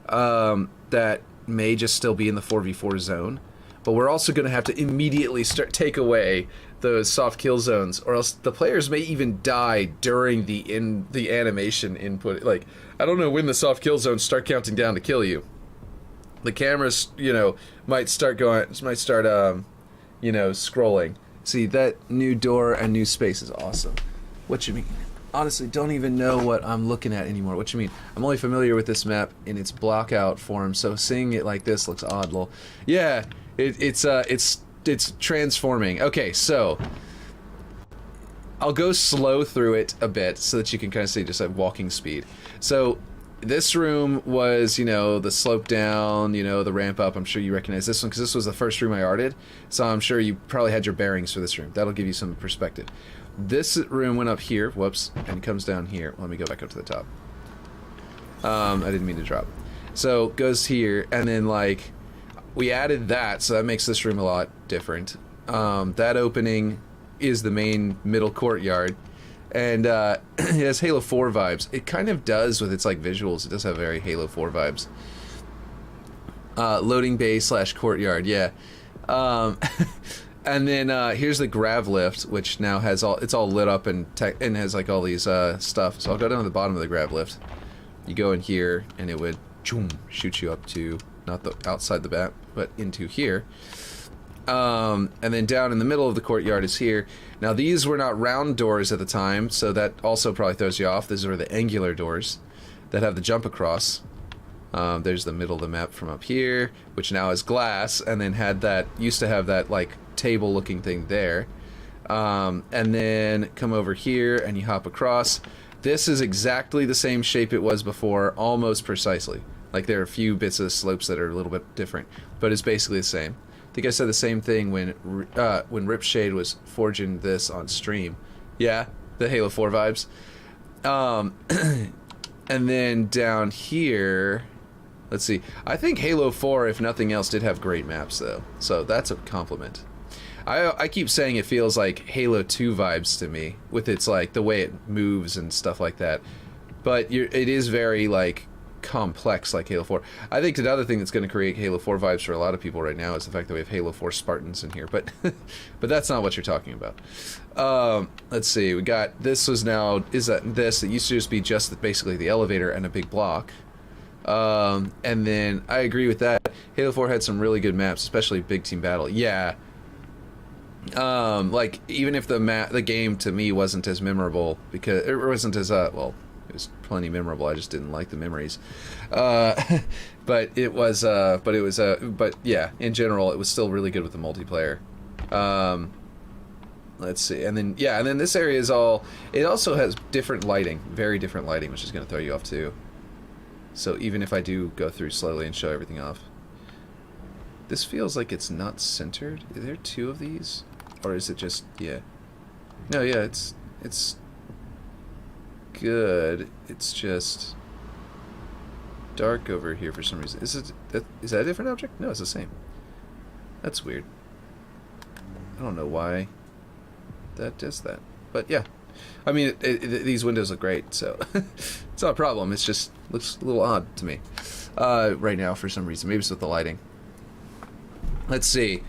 that may just still be in the 4v4 zone, but we're also going to have to immediately take away those soft kill zones, or else the players may even die during the animation input. Like, I don't know when the soft kill zones start counting down to kill you. The cameras, you know, might start scrolling. See, that new door and new space is awesome. What you mean? Honestly, don't even know what I'm looking at anymore. What you mean? I'm only familiar with this map in its blockout form, so seeing it like this looks odd, lol. Yeah, it's transforming. Okay, so I'll go slow through it a bit so that you can kind of see just at walking speed. So this room was, you know, the slope down, you know, the ramp up. I'm sure you recognize this one because this was the first room I arted, so I'm sure you probably had your bearings for this room. That'll give you some perspective. This room went up here, whoops, and comes down here. Let me go back up to the top. I didn't mean to drop. So goes here, and then like we added that, so that makes this room a lot different. That opening is the main middle courtyard, and it has Halo 4 vibes. It kind of does with its like visuals. It does have very Halo 4 vibes. Loading bay / courtyard, yeah. And then here's the grav lift, which now has it's all lit up and has like all these stuff. So I'll go down to the bottom of the grav lift. You go in here, and it would shoot you up to not the outside the bat, but into here. And then down in the middle of the courtyard is here. Now these were not round doors at the time, so that also probably throws you off. These are the angular doors that have the jump across. There's the middle of the map from up here, which now is glass, and then used to have that like table looking thing there. And then come over here and you hop across. This is exactly the same shape it was before, almost precisely. Like there are a few bits of slopes that are a little bit different, but it's basically the same. I think I said the same thing when Ripshade was forging this on stream. Yeah, the Halo 4 vibes. And then down here, let's see. I think Halo 4, if nothing else, did have great maps though, so that's a compliment. I keep saying it feels like Halo 2 vibes to me, with its like the way it moves and stuff like that. But it is very like complex like Halo 4. I think another thing that's going to create Halo 4 vibes for a lot of people right now is the fact that we have Halo 4 Spartans in here, but but that's not what you're talking about. Let's see, we got this was now it used to just be basically the elevator and a big block. And then I agree with that. Halo 4 had some really good maps, especially Big Team Battle. Yeah. Like even if the game to me wasn't as memorable because it wasn't as well, it was plenty memorable. I just didn't like the memories. But yeah, in general, it was still really good with the multiplayer. Let's see, and then this area is it also has different lighting, very different lighting, which is going to throw you off too. So even if I do go through slowly and show everything off, this feels like it's not centered. Are there two of these? Or is it just, yeah. No, yeah, it's good. It's just dark over here for some reason. Is that a different object? No, it's the same. That's weird. I don't know why that does that. But yeah. I mean, these windows look great, so it's not a problem. It's just looks a little odd to me right now for some reason. Maybe it's with the lighting. Let's see.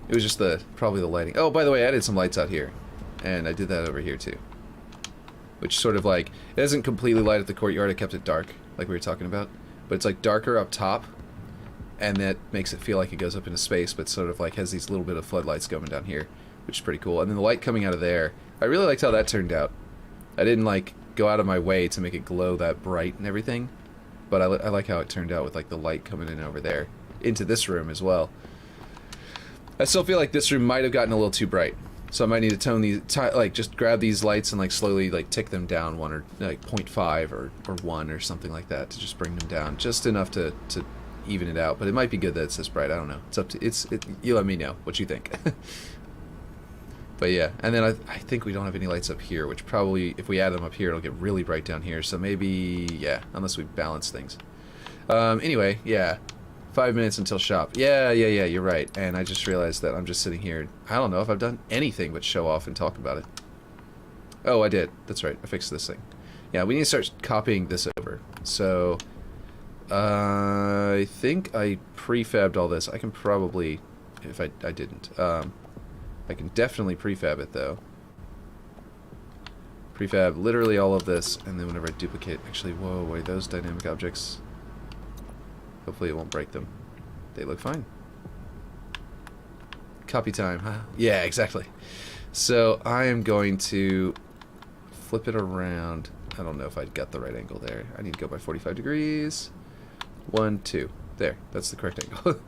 It was just probably the lighting. Oh, by the way, I added some lights out here, and I did that over here too. Which sort of like, it doesn't completely light up the courtyard. I kept it dark, like we were talking about, but it's like darker up top, and that makes it feel like it goes up into space, but sort of like has these little bit of floodlights going down here, which is pretty cool. And then the light coming out of there, I really liked how that turned out. I didn't like go out of my way to make it glow that bright and everything, but I like how it turned out with like the light coming in over there into this room as well. I still feel like this room might have gotten a little too bright, so I might need to tone these, like just grab these lights and like slowly like tick them down one or like 0.5 or 1 or something like that to just bring them down just enough to even it out. But it might be good that it's this bright. I don't know. It's up to you. Let me know what you think. But yeah, and then I think we don't have any lights up here, which probably if we add them up here, it'll get really bright down here. So maybe unless we balance things. Anyway, yeah. 5 minutes until shop. Yeah, you're right. And I just realized that I'm just sitting here. I don't know if I've done anything but show off and talk about it. Oh, I did. That's right. I fixed this thing. Yeah, we need to start copying this over. So, I think I prefabbed all this. I can probably if I didn't. I can definitely prefab it though. Prefab literally all of this, and then whenever I duplicate, actually, whoa, wait, those dynamic objects, hopefully it won't break them. They look fine. Copy time, huh? Yeah, exactly. So I am going to flip it around. I don't know if I got the right angle there. I need to go by 45 degrees. 1, 2. There, that's the correct angle.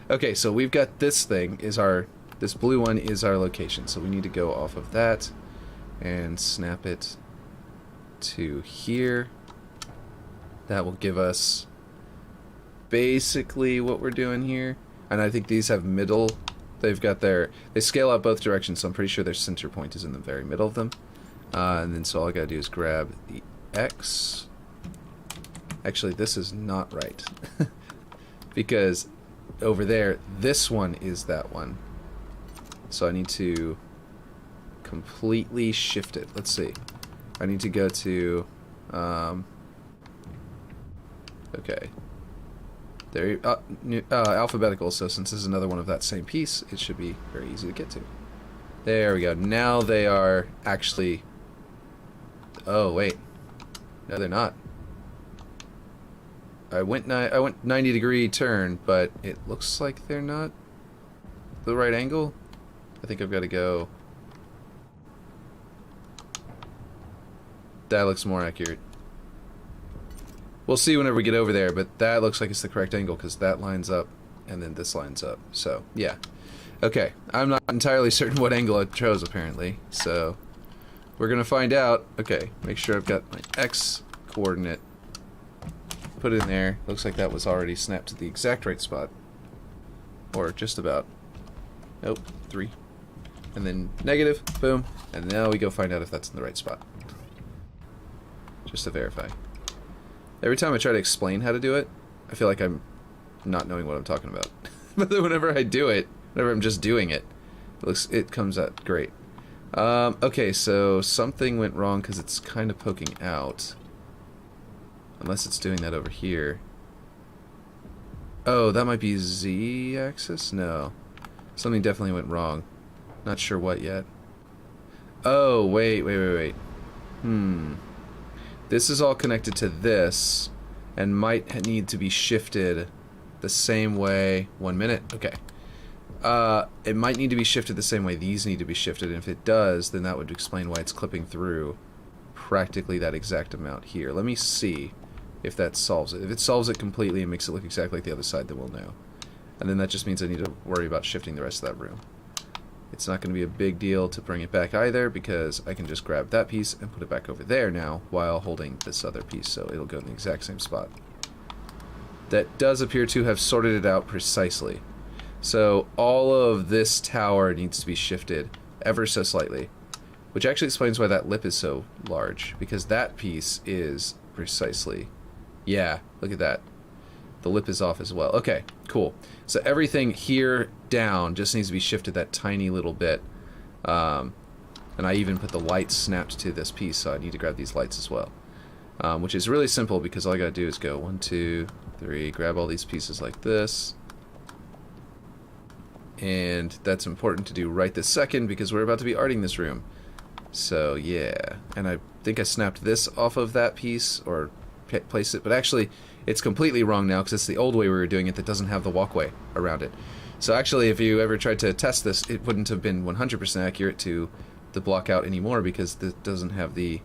Okay, so we've got this thing, this blue one is our location. So we need to go off of that and snap it to here. That will give us basically what we're doing here. And I think these have middle. They scale out both directions, so I'm pretty sure their center point is in the very middle of them. And then so all I gotta do is grab the X. Actually, this is not right. Because over there, this one is that one. So I need to completely shift it. Let's see. I need to go to... okay. There, alphabetical, so since this is another one of that same piece, it should be very easy to get to. There we go. Now they are actually... Oh, wait. No, they're not. I went 90-degree turn, but it looks like they're not the right angle. I think I've got to go... That looks more accurate. We'll see whenever we get over there, but that looks like it's the correct angle because that lines up and then this lines up. So, yeah. Okay, I'm not entirely certain what angle I chose, apparently. So, we're going to find out. Okay, make sure I've got my X coordinate put in there. Looks like that was already snapped to the exact right spot. Or just about. Nope, 3. And then negative, boom. And now we go find out if that's in the right spot. Just to verify. Every time I try to explain how to do it, I feel like I'm not knowing what I'm talking about. But then whenever I do it, whenever I'm just doing it, it comes out great. Okay, so something went wrong because it's kind of poking out. Unless it's doing that over here. Oh, that might be Z-axis? No. Something definitely went wrong. Not sure what yet. Oh, wait. This is all connected to this, and might need to be shifted the same way. 1 minute. Okay. It might need to be shifted the same way these need to be shifted, and if it does, then that would explain why it's clipping through practically that exact amount here. Let me see if that solves it. If it solves it completely and makes it look exactly like the other side, then we'll know. And then that just means I need to worry about shifting the rest of that room. It's not going to be a big deal to bring it back either, because I can just grab that piece and put it back over there now while holding this other piece, so it'll go in the exact same spot. That does appear to have sorted it out precisely. So all of this tower needs to be shifted ever so slightly, which actually explains why that lip is so large, because that piece is precisely... Yeah, look at that. The lip is off as well. Okay, cool. So everything here down just needs to be shifted that tiny little bit. And I even put the lights snapped to this piece, so I need to grab these lights as well. Which is really simple because all I gotta do is go 1, 2, 3, grab all these pieces like this. And that's important to do right this second because we're about to be arting this room. So yeah, and I think I snapped this off of that piece or placed it, but actually it's completely wrong now because it's the old way we were doing it that doesn't have the walkway around it. So actually, if you ever tried to test this, it wouldn't have been 100% accurate to the block out anymore because it doesn't have the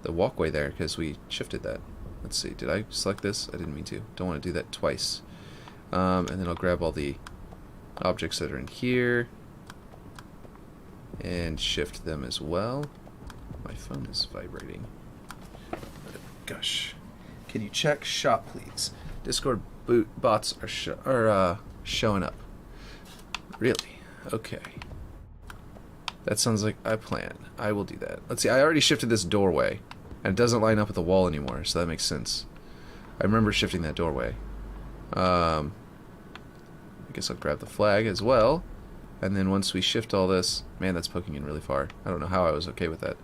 walkway there because we shifted that. Let's see, did I select this? I didn't mean to. Don't want to do that twice. And then I'll grab all the objects that are in here and shift them as well. My phone is vibrating. Gosh. Can you check shop, please? Discord bots are showing up. Really? Okay. That sounds like a plan. I will do that. Let's see, I already shifted this doorway, and it doesn't line up with the wall anymore, so that makes sense. I remember shifting that doorway. I guess I'll grab the flag as well, and then once we shift all this... Man, that's poking in really far. I don't know how I was okay with that.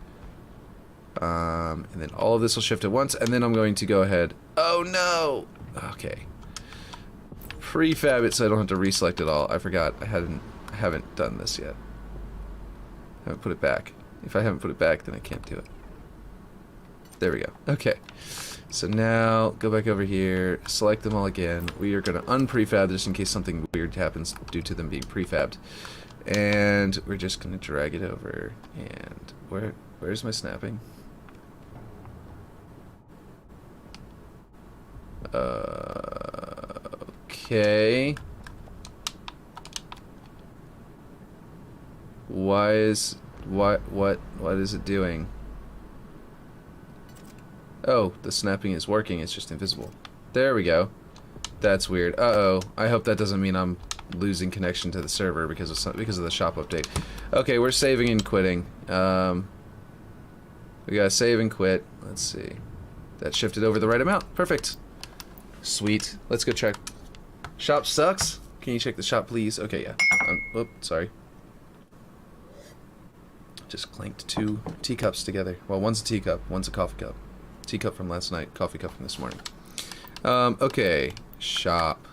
And then all of this will shift at once, and then I'm going to go ahead... Oh no! Okay. prefab it so I don't have to reselect it all. I forgot. I haven't done this yet. I haven't put it back. If I haven't put it back, then I can't do it. There we go. Okay. So now, go back over here, select them all again. We are going to unprefab just in case something weird happens due to them being prefabbed. And we're just going to drag it over. And where's my snapping? Okay. What is it doing? Oh, the snapping is working, it's just invisible. There we go. That's weird. Uh-oh. I hope that doesn't mean I'm losing connection to the server because of the shop update. Okay, we're saving and quitting. We gotta save and quit. Let's see. That shifted over the right amount. Perfect. Sweet. Let's go check. Shop sucks? Can you check the shop, please? Okay, yeah. Oops, sorry. Just clanked 2 teacups together. Well, one's a teacup, one's a coffee cup. Teacup from last night, coffee cup from this morning. Okay. Shop.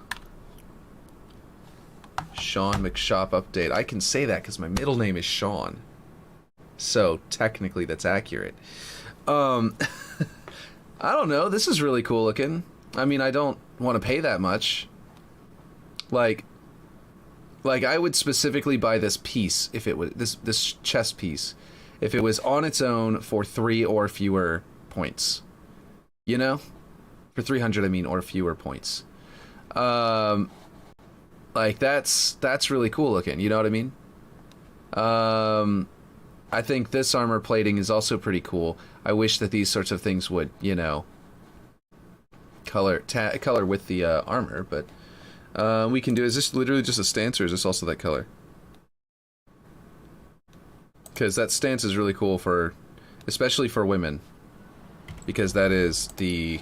Sean McShop update. I can say that because my middle name is Sean. So, technically, that's accurate. I don't know. This is really cool looking. I mean, I don't want to pay that much. Like I would specifically buy this piece if it was this chess piece if it was on its own for 3 or fewer points. You know? For 300 I mean, or fewer points. Like that's really cool looking, you know what I mean? I think this armor plating is also pretty cool. I wish that these sorts of things would, you know, color with the armor, but we can do. Is this literally just a stance, or is this also that color? Because that stance is really cool especially for women, because that is the.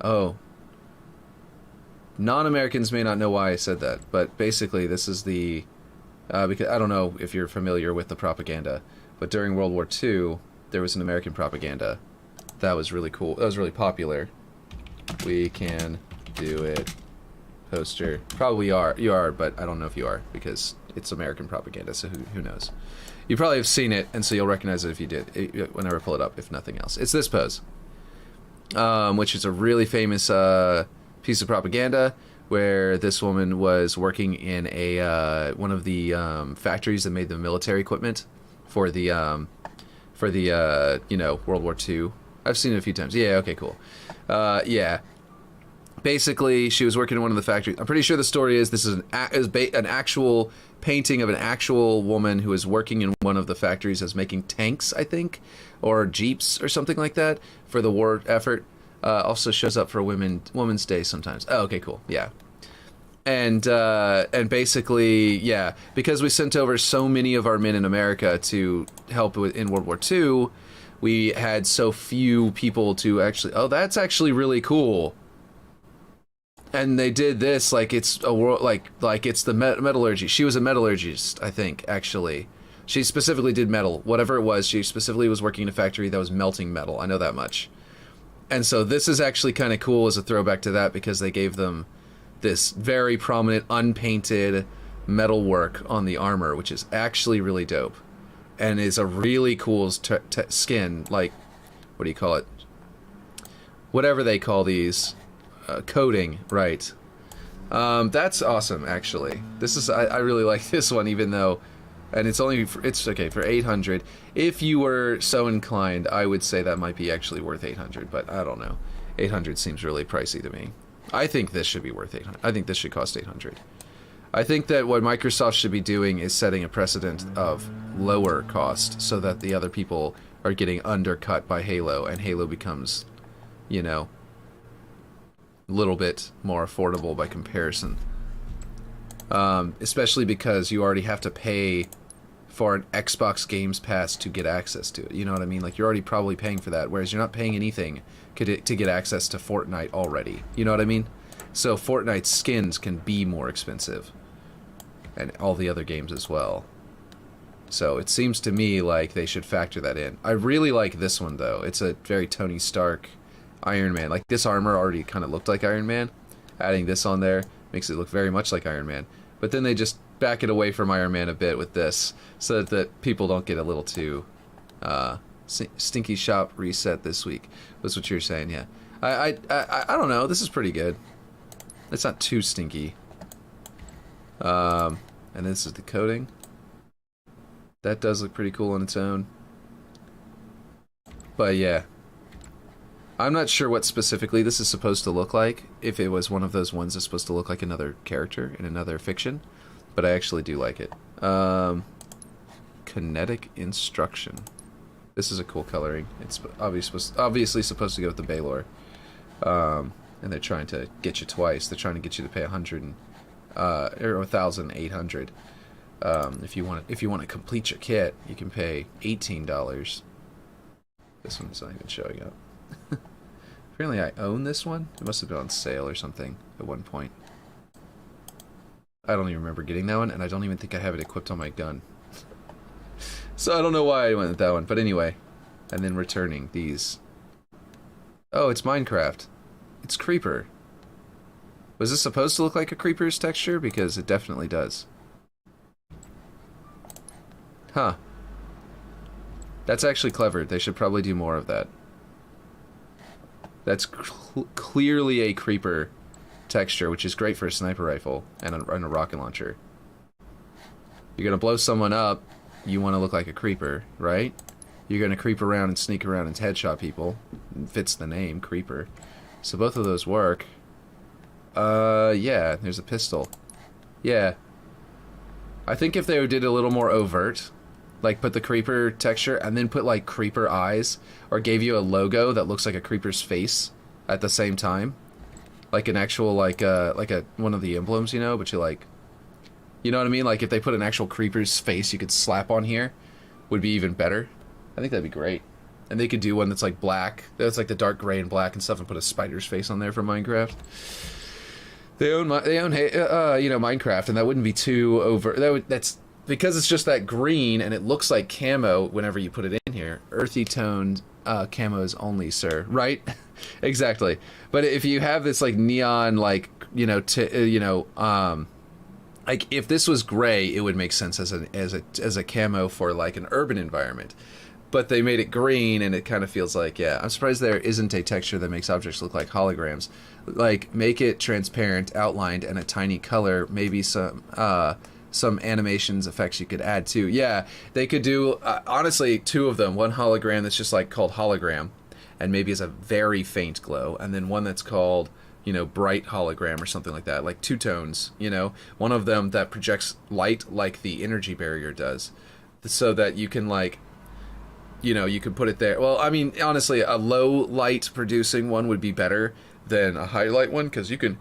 Oh. Non-Americans may not know why I said that, but basically this is the. Because I don't know if you're familiar with the propaganda, but during World War II, there was an American propaganda that was really cool. That was really popular. We can do it. Poster. Probably you are, but I don't know if you are, because it's American propaganda, so who knows. You probably have seen it, and so you'll recognize it if you did, whenever I pull it up, if nothing else. It's this pose, which is a really famous piece of propaganda, where this woman was working in a one of the factories that made the military equipment for the you know, World War II. I've seen it a few times. Yeah, okay, cool. Yeah. Basically, she was working in one of the factories. I'm pretty sure the story is this is an actual painting of an actual woman who is working in one of the factories as making tanks, I think, or jeeps or something like that for the war effort. Also shows up for Women's Day sometimes. Oh, okay, cool. Yeah. And basically, yeah, because we sent over so many of our men in America to help in World War II, we had so few people to actually. Oh, that's actually really cool. And they did this like it's a world, like it's the metallurgy. She was a metallurgist, I think. Actually, she specifically did metal, whatever it was. She specifically was working in a factory that was melting metal. I know that much. And so this is actually kind of cool as a throwback to that, because they gave them this very prominent unpainted metal work on the armor, which is actually really dope, and is a really cool skin. Like, what do you call it? Whatever they call these. Coating, right. That's awesome, actually. This is, I really like this one, even though, and it's okay for 800. If you were so inclined, I would say that might be actually worth 800, but I don't know. 800 seems really pricey to me. I think this should be worth 800. I think this should cost 800. I think that what Microsoft should be doing is setting a precedent of lower cost, so that the other people are getting undercut by Halo, and Halo becomes, you know, little bit more affordable by comparison, especially because you already have to pay for an Xbox Games Pass to get access to it. You know what I mean? Like, you're already probably paying for that, whereas you're not paying anything to get access to Fortnite already. You know what I mean? So Fortnite skins can be more expensive, and all the other games as well. So it seems to me like they should factor that in. I really like this one, though. It's a very Tony Stark Iron Man. Like, this armor already kind of looked like Iron Man. Adding this on there Makes it look very much like Iron Man. But then they just back it away from Iron Man a bit with this, so that people don't get a little too stinky shop reset this week. That's what you're saying, yeah. I don't know. This is pretty good. It's not too stinky. And this is the coating. That does look pretty cool on its own. But yeah. I'm not sure what specifically this is supposed to look like, if it was one of those ones that's supposed to look like another character in another fiction, but I actually do like it. Kinetic instruction. This is a cool coloring. It's obviously supposed to go with the Baylor. And they're trying to get you twice. They're trying to get you to pay 100 or 1,800. If you want to complete your kit, you can pay $18. This one's not even showing up. Apparently I own this one. It must have been on sale or something at one point. I don't even remember getting that one, and I don't even think I have it equipped on my gun. So I don't know why I went with that one, but anyway. And then returning these. Oh, it's Minecraft. It's Creeper. Was this supposed to look like a Creeper's texture? Because it definitely does. Huh. That's actually clever. They should probably do more of that. That's clearly a Creeper texture, which is great for a sniper rifle and a rocket launcher. You're gonna blow someone up, you want to look like a Creeper, right? You're gonna creep around and sneak around and headshot people. It fits the name, Creeper. So both of those work. Yeah, there's a pistol. Yeah. I think if they did a little more overt, like put the Creeper texture and then put like Creeper eyes, or gave you a logo that looks like a Creeper's face at the same time, like an actual like a one of the emblems, you know, but you like, you know what I mean? Like if they put an actual Creeper's face you could slap on here, would be even better. I think that'd be great. And they could do one that's like black, that's like the dark gray and black and stuff, and put a spider's face on there for Minecraft. They own you know, Minecraft, and that wouldn't be too over. That's because it's just that green, and it looks like camo whenever you put it in here. Earthy toned camos only, sir. Right? Exactly. But if you have this like neon, like like if this was gray, it would make sense as a camo for like an urban environment. But they made it green, and it kind of feels like, yeah. I'm surprised there isn't a texture that makes objects look like holograms. Like make it transparent, outlined, and a tiny color. Maybe some animations effects you could add too. Yeah, they could do honestly 2 of them. One hologram that's just like called hologram, and maybe is a very faint glow, and then one that's called, you know, bright hologram or something like that, like 2 tones. You know, one of them that projects light like the energy barrier does, so that you can like, you know, you can put it there. Well, I mean, honestly, a low light producing one would be better than a highlight one, because you can,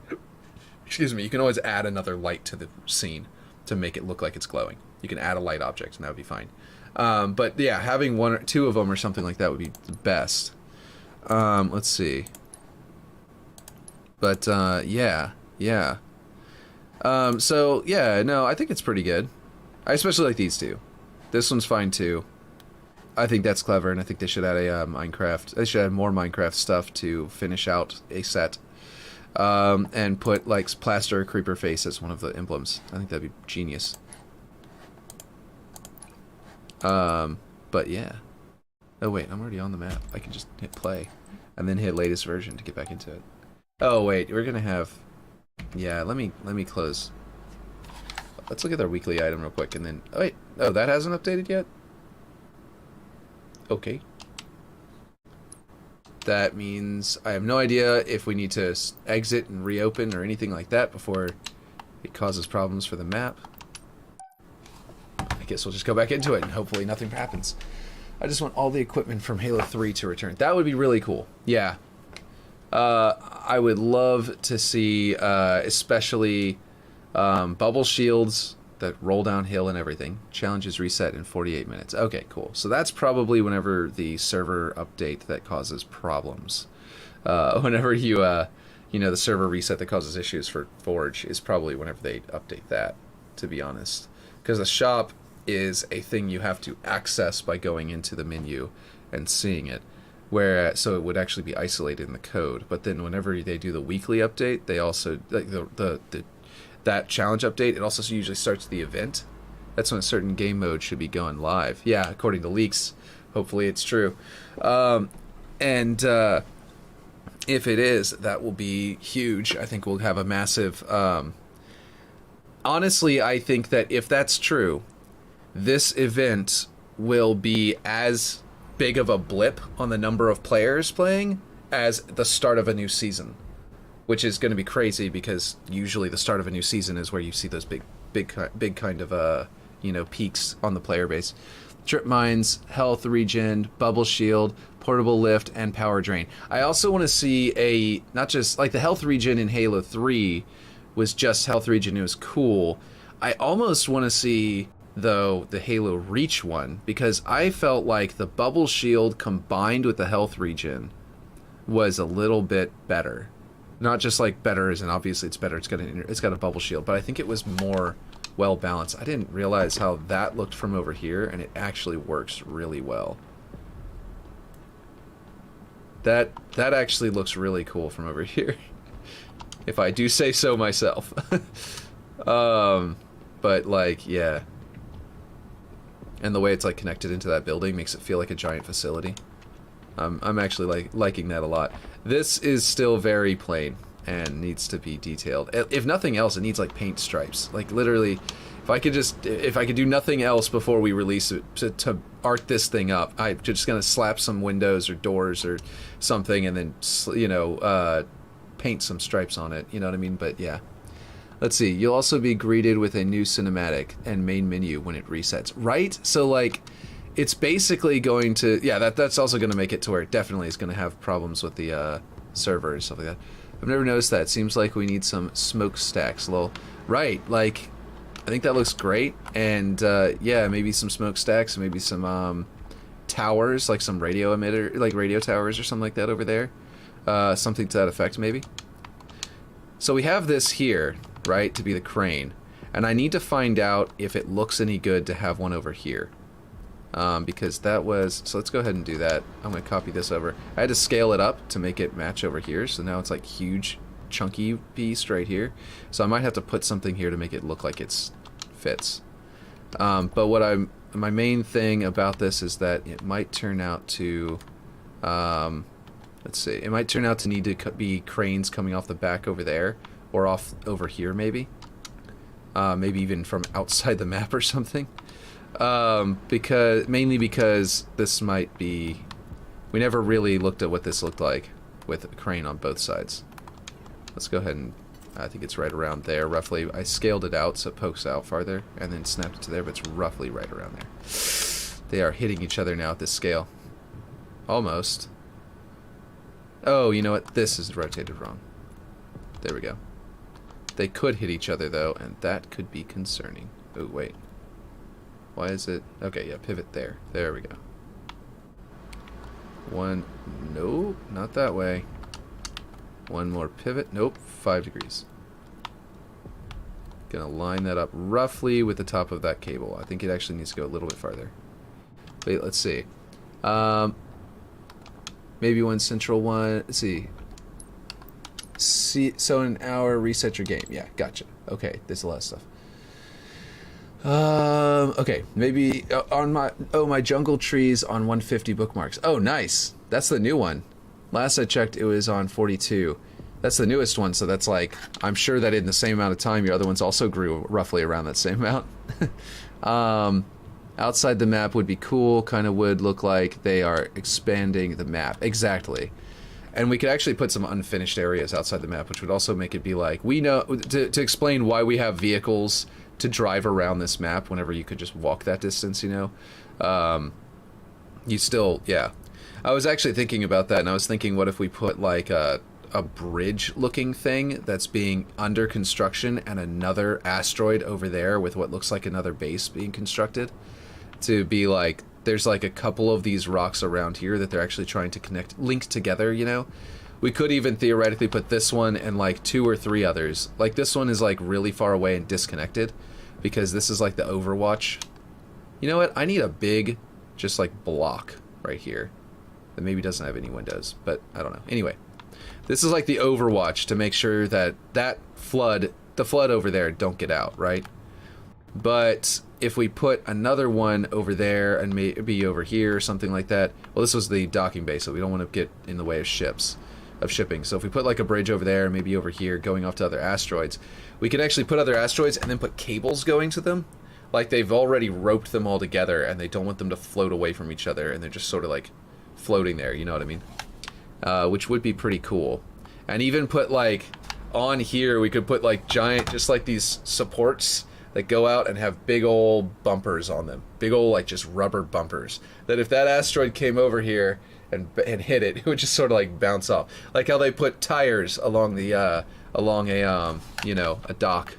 excuse me, you can always add another light to the scene to make it look like it's glowing. You can add a light object, and that would be fine. But yeah, having 1 or 2 of them or something like that would be the best. Let's see. But yeah. So yeah, no, I think it's pretty good. I especially like these 2. This one's fine too. I think that's clever, and I think they should add a Minecraft. They should add more Minecraft stuff to finish out a set. And put like plaster a Creeper face as one of the emblems. I think that'd be genius. But yeah. Oh wait, I'm already on the map. I can just hit play and then hit latest version to get back into it. Oh wait, we're gonna have, yeah, let me close. Let's look at their weekly item real quick, and then, oh wait, oh, that hasn't updated yet? Okay. That means I have no idea if we need to exit and reopen or anything like that before it causes problems for the map. I guess we'll just go back into it and hopefully nothing happens. I just want all the equipment from Halo 3 to return. That would be really cool. Yeah. I would love to see, especially bubble shields that roll downhill and everything. Challenges reset in 48 minutes. Okay, cool. So that's probably whenever the server update that causes problems. Whenever you know, the server reset that causes issues for Forge is probably whenever they update that, to be honest. Because the shop is a thing you have to access by going into the menu and seeing it. So it would actually be isolated in the code. But then whenever they do the weekly update, they also, like that challenge update, it also usually starts the event. That's when a certain game mode should be going live. Yeah, according to leaks. Hopefully it's true. If it is, that will be huge. I think we'll have a massive... honestly, I think that if that's true, this event will be as big of a blip on the number of players playing as the start of a new season, which is going to be crazy because usually the start of a new season is where you see those big kind of peaks on the player base. Trip mines, health regen, bubble shield, portable lift, and power drain. I also want to see not just like the health regen in Halo 3 was just health regen. It was cool. I almost want to see, though, the Halo Reach one, because I felt like the bubble shield combined with the health regen was a little bit better. Not just like better as in obviously it's better, it's got a bubble shield, but I think it was more well balanced. I didn't realize how that looked from over here, and it actually works really well. That actually looks really cool from over here, if I do say so myself. But like, yeah. And the way it's like connected into that building makes it feel like a giant facility. I'm actually liking that a lot. This is still very plain and needs to be detailed. If nothing else, it needs like paint stripes. Like literally, if I could do nothing else before we release it to art this thing up, I'm just gonna slap some windows or doors or something, and then paint some stripes on it. You know what I mean? But yeah. Let's see. You'll also be greeted with a new cinematic and main menu when it resets. Right? So like, it's basically going to... Yeah, that's also going to make it to where it definitely is going to have problems with the server and stuff like that. I've never noticed that. Seems like we need some smokestacks, lol. Right, like, I think that looks great. And, yeah, maybe some smokestacks, maybe some towers, like some radio emitter, like radio towers or something like that over there. Something to that effect, maybe. So we have this here, right, to be the crane. And I need to find out if it looks any good to have one over here. Because that was... So let's go ahead and do that. I'm going to copy this over. I had to scale it up to make it match over here. So now it's like huge, chunky piece right here. So I might have to put something here to make it look like it fits. But my main thing about this is that it might turn out to... let's see. It might turn out to need to be cranes coming off the back over there. Or off over here, maybe. Maybe even from outside the map or something. Mainly because this might be... We never really looked at what this looked like with a crane on both sides. Let's go ahead and... I think it's right around there, roughly. I scaled it out so it pokes out farther, and then snapped it to there, but it's roughly right around there. They are hitting each other now at this scale. Almost. Oh, you know what? This is rotated wrong. There we go. They could hit each other, though, and that could be concerning. Oh, wait. Why is it... Okay, yeah, pivot there. There we go. One... Nope, not that way. One more pivot. Nope, 5 degrees. Gonna line that up roughly with the top of that cable. I think it actually needs to go a little bit farther. Wait, let's see. Maybe one central one... Let's see. So in an hour, reset your game. Yeah, gotcha. Okay, there's a lot of stuff. Okay, maybe on my jungle trees on 150 bookmarks. Oh, nice. That's the new one. Last I checked, it was on 42. That's the newest one, so that's like, I'm sure that in the same amount of time, your other ones also grew roughly around that same amount. Outside the map would be cool, kind of would look like they are expanding the map. Exactly. And we could actually put some unfinished areas outside the map, which would also make it be like, we know, to explain why we have vehicles to drive around this map whenever you could just walk that distance, you know? You still, yeah. I was actually thinking about that, and I was thinking, what if we put like a bridge-looking thing that's being under construction and another asteroid over there with what looks like another base being constructed? To be like, there's like a couple of these rocks around here that they're actually trying to link together, you know? We could even theoretically put this one and like 2 or 3 others. Like this one is like really far away and disconnected because this is like the Overwatch. You know what? I need a big, just like block right here that maybe doesn't have any windows, but I don't know. Anyway, this is like the Overwatch to make sure that that flood the flood over there don't get out, right? But if we put another one over there and maybe over here or something like that, well, this was the docking bay, so we don't want to get in the way of shipping. So if we put like a bridge over there, maybe over here, going off to other asteroids, we can actually put other asteroids and then put cables going to them. Like they've already roped them all together and they don't want them to float away from each other, and they're just sort of like floating there, you know what I mean? Which would be pretty cool. And even put like on here, we could put like giant, just like these supports that go out and have big old bumpers on them. Big old like just rubber bumpers. That if that asteroid came over here and hit it, it would just sort of like bounce off. Like how they put tires along the along a you know, a dock.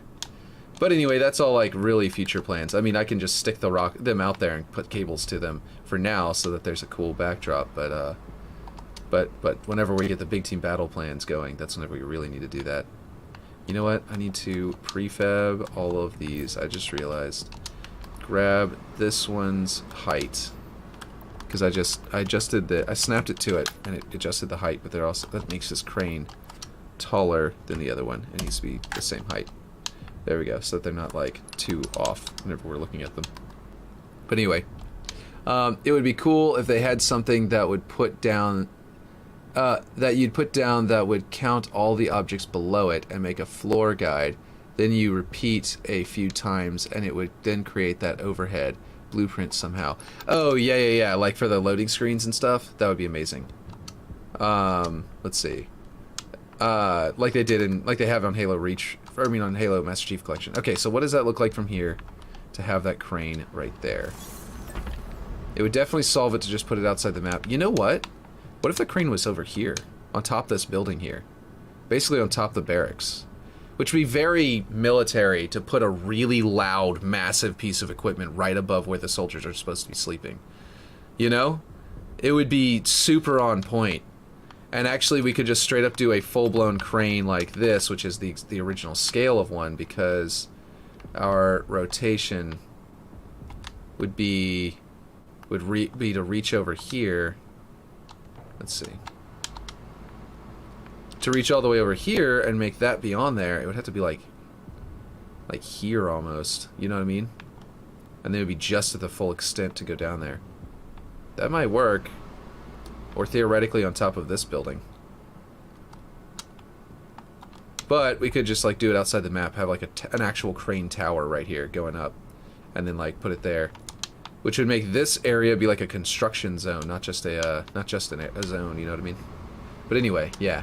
But anyway, that's all like really future plans. I mean, I can just stick them out there and put cables to them for now so that there's a cool backdrop, but whenever we get the big team battle plans going, that's whenever we really need to do that. You know what? I need to prefab all of these. I just realized. Grab this one's height, because I snapped it to it and it adjusted the height, but that makes this crane taller than the other one. It needs to be the same height. There we go, so that they're not like too off whenever we're looking at them. But anyway, it would be cool if they had something that would put down that would count all the objects below it and make a floor guide. Then you repeat a few times and it would then create that overhead blueprint somehow. Oh, yeah, like for the loading screens and stuff. That would be amazing. Let's see. Like they have on Halo Reach, on Halo Master Chief Collection. Okay, so what does that look like from here to have that crane right there? It would definitely solve it to just put it outside the map. You know what? What if the crane was over here, on top of this building here? Basically on top of the barracks. Which would be very military to put a really loud, massive piece of equipment right above where the soldiers are supposed to be sleeping. You know? It would be super on point. And actually we could just straight up do a full-blown crane like this, which is the original scale of one, because our rotation would be to reach over here. Let's see. To reach all the way over here and make that be on there, it would have to be like here almost. You know what I mean? And then it would be just at the full extent to go down there. That might work. Or theoretically on top of this building. But we could just like do it outside the map, have like an actual crane tower right here going up, and then like put it there. Which would make this area be like a construction zone, not just a zone, you know what I mean? But anyway, yeah.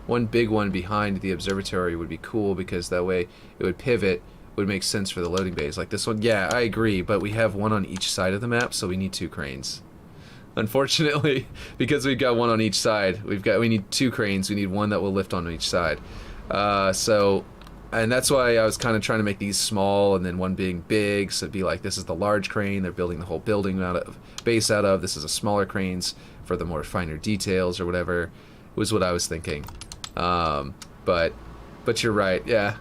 One big one behind the observatory would be cool, because that way it would pivot, would make sense for the loading bays. Like this one, yeah, I agree, but we have one on each side of the map, so we need 2 cranes. Unfortunately, because we've got one on each side, we need 2 cranes, we need one that will lift on each side. And that's why I was kind of trying to make these small and then one being big, so it'd be like this is the large crane they're building the whole building base out of, this is a smaller cranes for the more finer details or whatever, was what I was thinking. But you're right, yeah.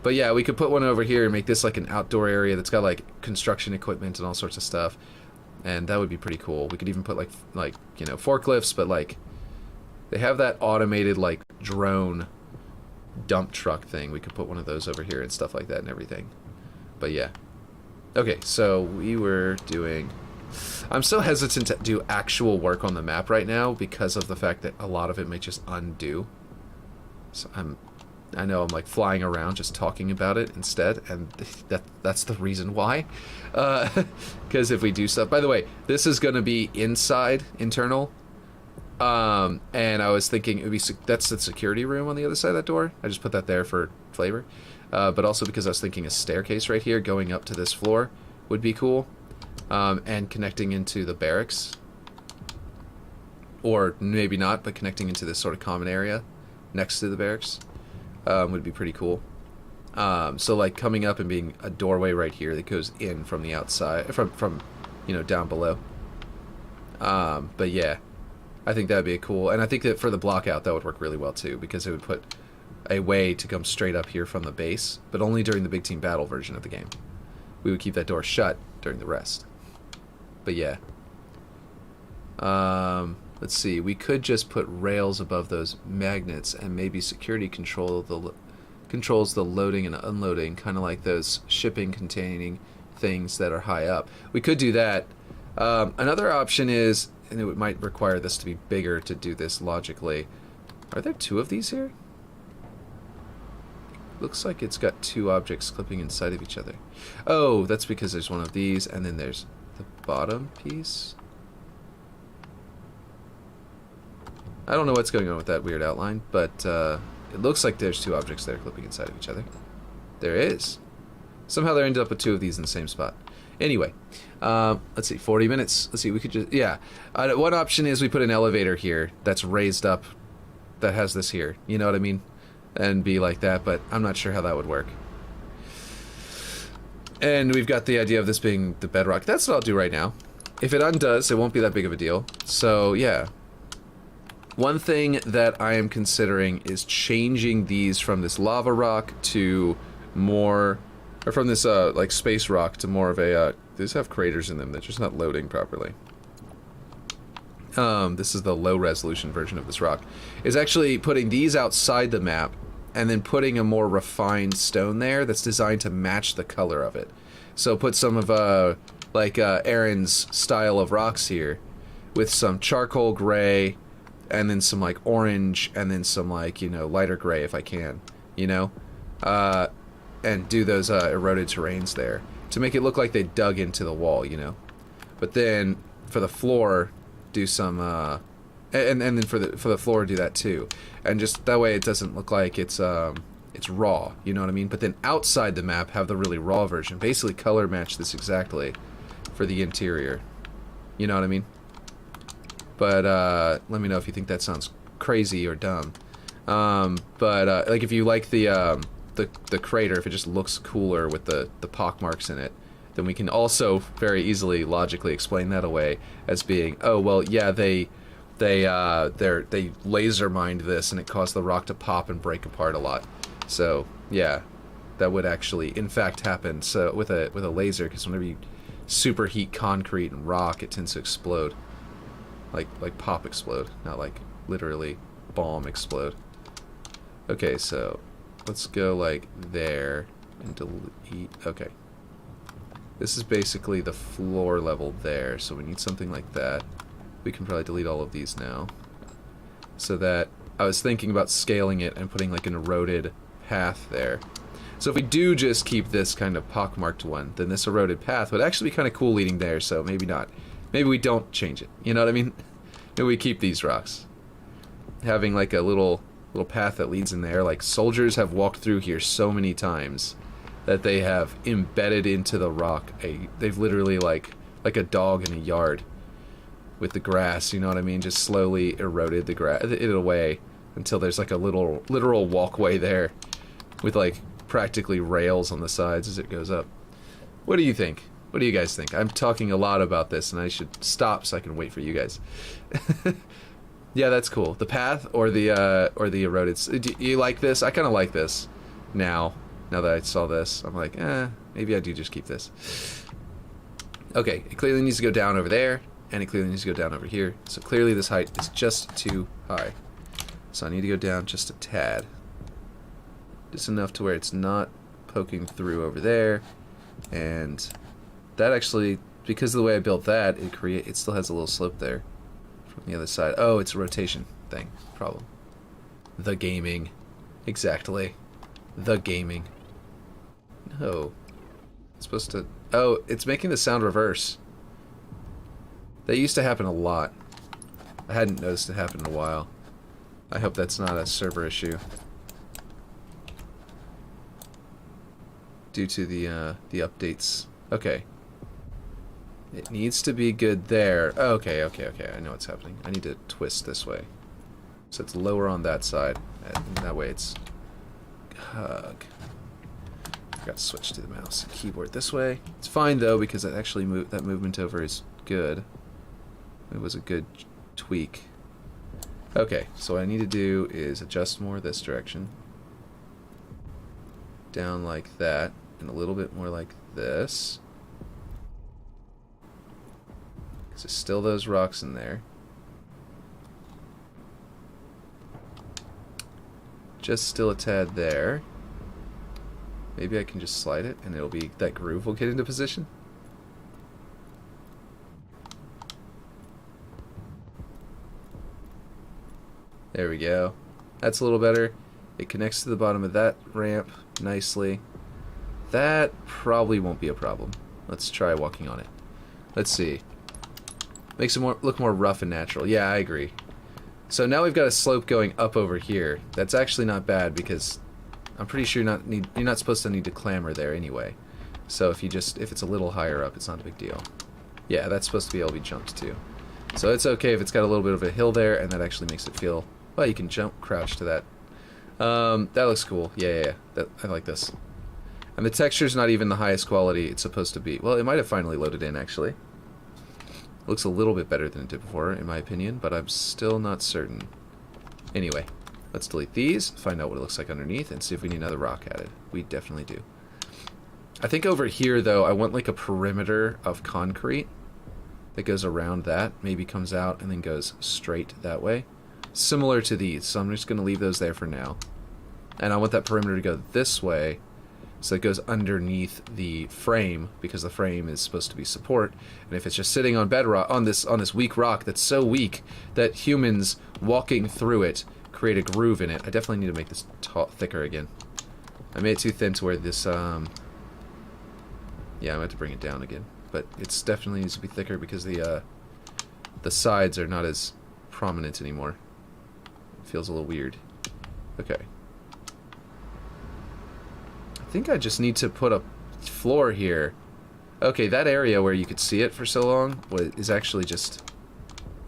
But yeah, we could put one over here and make this like an outdoor area that's got like construction equipment and all sorts of stuff, and that would be pretty cool. We could even put like you know, forklifts, but like they have that automated like drone dump truck thing. We could put one of those over here and stuff like that and everything. But yeah. Okay, so we were doing... I'm so hesitant to do actual work on the map right now because of the fact that a lot of it may just undo. So I know I'm like flying around just talking about it instead, and that's the reason why. Because if we do stuff... By the way, this is going to be internal. And I was thinking it would be that's the security room on the other side of that door. I just put that there for flavor. But also because I was thinking a staircase right here going up to this floor would be cool. And connecting into the barracks. Or maybe not, but connecting into this sort of common area next to the barracks would be pretty cool. So like coming up and being a doorway right here that goes in from the outside, from you know, down below. But yeah, I think that'd be cool, and I think that for the block out that would work really well too, because it would put a way to come straight up here from the base, but only during the big team battle version of the game. We would keep that door shut during the rest. But yeah. Let's see, we could just put rails above those magnets and maybe security control controls the loading and unloading, kind of like those shipping containing things that are high up. We could do that. Another option is, and it might require this to be bigger to do this logically. Are there 2 of these here? Looks like it's got 2 objects clipping inside of each other. Oh, that's because there's one of these, and then there's the bottom piece. I don't know what's going on with that weird outline, but it looks like there's 2 objects that are clipping inside of each other. There is. Somehow they ended up with 2 of these in the same spot. Anyway, let's see, 40 minutes. Let's see, we could just, yeah. One option is we put an elevator here that's raised up, that has this here, you know what I mean? And be like that, but I'm not sure how that would work. And we've got the idea of this being the bedrock. That's what I'll do right now. If it undoes, it won't be that big of a deal. So, yeah. One thing that I am considering is changing these from this lava rock to more, or from this like space rock to more of a, these have craters in them, they're just not loading properly. This is the low resolution version of this rock. Is actually putting these outside the map and then putting a more refined stone there that's designed to match the color of it. So put some of like Aaron's style of rocks here with some charcoal gray and then some like orange and then some like, you know, lighter gray if I can, you know, and do those eroded terrains there to make it look like they dug into the wall, you know. But then for the floor, do some and then for the floor do that too, and just that way it doesn't look like it's raw, you know what I mean. But then outside the map have the really raw version, basically color match this exactly for the interior, you know what I mean. But let me know if you think that sounds crazy or dumb. But like if you like the crater, if it just looks cooler with the pock marks in it, then we can also very easily logically explain that away as being, oh well, yeah, they laser mined this and it caused the rock to pop and break apart a lot. So yeah, that would actually in fact happen. So with a laser, because whenever you superheat concrete and rock, it tends to explode, like pop explode, not like literally bomb explode. Okay, so let's go like there and delete. Okay. This is basically the floor level there, so we need something like that. We can probably delete all of these now. So that, I was thinking about scaling it and putting like an eroded path there. So if we do just keep this kind of pockmarked one, then this eroded path would actually be kind of cool leading there, so maybe not. Maybe we don't change it, you know what I mean? Maybe we keep these rocks. Having like a little path that leads in there, like soldiers have walked through here so many times that they have embedded into the rock. They've literally like a dog in a yard with the grass, you know what I mean? Just slowly eroded it away until there's like a literal walkway there with like practically rails on the sides as it goes up. What do you think? What do you guys think? I'm talking a lot about this and I should stop so I can wait for you guys. Yeah, that's cool. The path or the eroded. Do you like this? I kind of like this now. Now that I saw this, I'm like, maybe I do just keep this. Okay, it clearly needs to go down over there, and it clearly needs to go down over here. So clearly this height is just too high. So I need to go down just a tad. Just enough to where it's not poking through over there. And that actually, because of the way I built that, it still has a little slope there from the other side. Oh, it's a rotation thing. Problem. The gaming. Exactly. The gaming. No. It's supposed to... Oh, it's making the sound reverse. That used to happen a lot. I hadn't noticed it happen in a while. I hope that's not a server issue. Due to the updates. Okay. It needs to be good there. Okay. I know what's happening. I need to twist this way. So it's lower on that side. And that way it's... Hug. Got to switch to the mouse and keyboard this way. It's fine though because it actually that movement over is good. It was a good tweak. Okay, so what I need to do is adjust more this direction. Down like that, and a little bit more like this. Because there's still those rocks in there. Just still a tad there. Maybe I can just slide it and it'll be, that groove will get into position. There we go. That's a little better. It connects to the bottom of that ramp nicely. That probably won't be a problem. Let's try walking on it. Let's see. Makes it look more rough and natural. Yeah, I agree. So now we've got a slope going up over here. That's actually not bad because I'm pretty sure you're not supposed to need to clamber there anyway. So if it's a little higher up, it's not a big deal. Yeah, that's supposed to be able to be jumped too. So it's okay if it's got a little bit of a hill there, and that actually makes it feel, well, you can jump, crouch to that. That looks cool. Yeah. I like this. And the texture's not even the highest quality it's supposed to be. Well, it might have finally loaded in, actually. Looks a little bit better than it did before, in my opinion, but I'm still not certain. Anyway, let's delete these, find out what it looks like underneath, and see if we need another rock added. We definitely do. I think over here, though, I want like a perimeter of concrete that goes around that, maybe comes out and then goes straight that way. Similar to these, so I'm just going to leave those there for now. And I want that perimeter to go this way, so it goes underneath the frame, because the frame is supposed to be support. And if it's just sitting on bedrock, on this weak rock that's so weak that humans walking through it create a groove in it. I definitely need to make this thicker again. I made it too thin to where this, yeah, I'm going to have to bring it down again. But it's definitely needs to be thicker because the sides are not as prominent anymore. It feels a little weird. Okay. I think I just need to put a floor here. Okay, that area where you could see it for so long is actually just...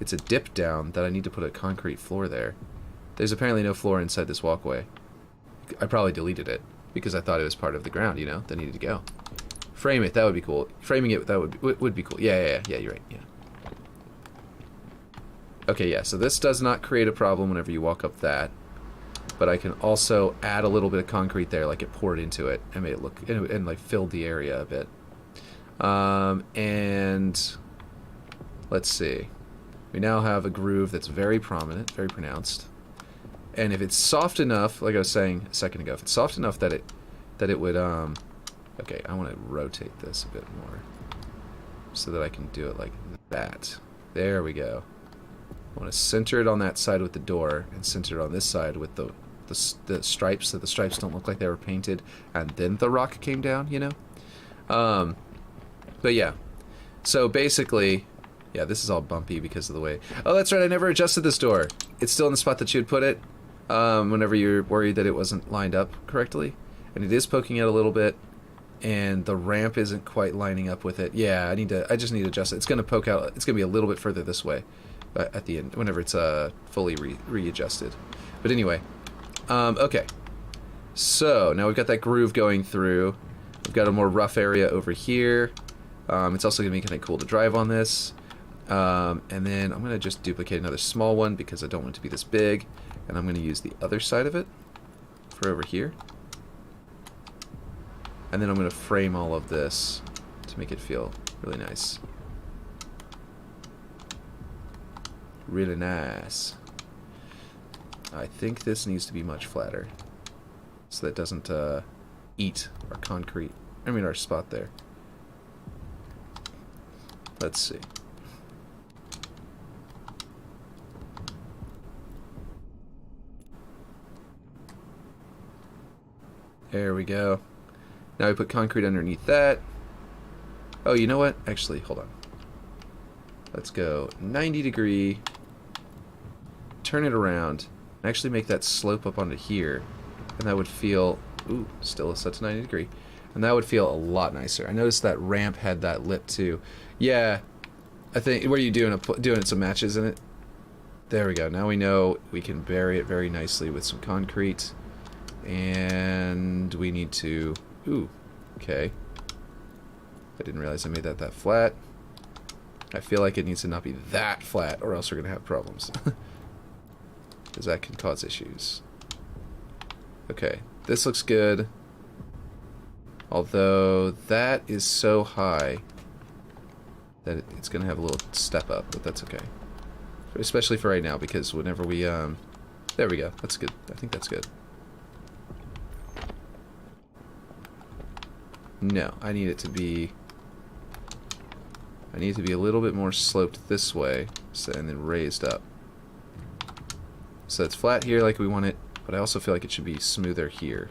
It's a dip down that I need to put a concrete floor there. There's apparently no floor inside this walkway. I probably deleted it because I thought it was part of the ground, you know, that needed to go. Frame it, that would be cool. Framing it, that would be cool. Yeah, you're right, yeah. Okay, yeah, so this does not create a problem whenever you walk up that. But I can also add a little bit of concrete there, like it poured into it and made it look, and like filled the area a bit. And let's see. We now have a groove that's very prominent, very pronounced. And if it's soft enough, like I was saying a second ago, if it's soft enough that it would, okay, I want to rotate this a bit more so that I can do it like that. There we go. I want to center it on that side with the door and center it on this side with the stripes, so the stripes don't look like they were painted and then the rock came down, you know? But yeah. So basically, yeah, this is all bumpy because of the way... Oh, that's right, I never adjusted this door. It's still in the spot that you would put it whenever you're worried that it wasn't lined up correctly. And it is poking out a little bit, and the ramp isn't quite lining up with it. Yeah, I just need to adjust it. It's going to poke out, it's going to be a little bit further this way at the end, whenever it's fully readjusted. But anyway, okay. So, now we've got that groove going through. We've got a more rough area over here. It's also going to be kind of cool to drive on this. And then I'm going to just duplicate another small one because I don't want it to be this big. And I'm going to use the other side of it for over here. And then I'm going to frame all of this to make it feel really nice. Really nice. I think this needs to be much flatter so that it doesn't eat our concrete, our spot there. Let's see. There we go. Now we put concrete underneath that. Oh, you know what? Actually, hold on. Let's go 90 degree. Turn it around. Actually make that slope up onto here. And that would feel... Ooh, still set to 90 degree. And that would feel a lot nicer. I noticed that ramp had that lip too. Yeah. I think... What are you doing? Doing some matches in it? There we go. Now we know we can bury it very nicely with some concrete. And we need to... Ooh, okay. I didn't realize I made that flat. I feel like it needs to not be that flat, or else we're going to have problems. Because that can cause issues. Okay, this looks good. Although, that is so high that it's going to have a little step up, but that's okay. Especially for right now, because whenever we... There we go, that's good. I think that's good. No, I need it to be... I need it to be a little bit more sloped this way, so, and then raised up. So it's flat here like we want it, but I also feel like it should be smoother here.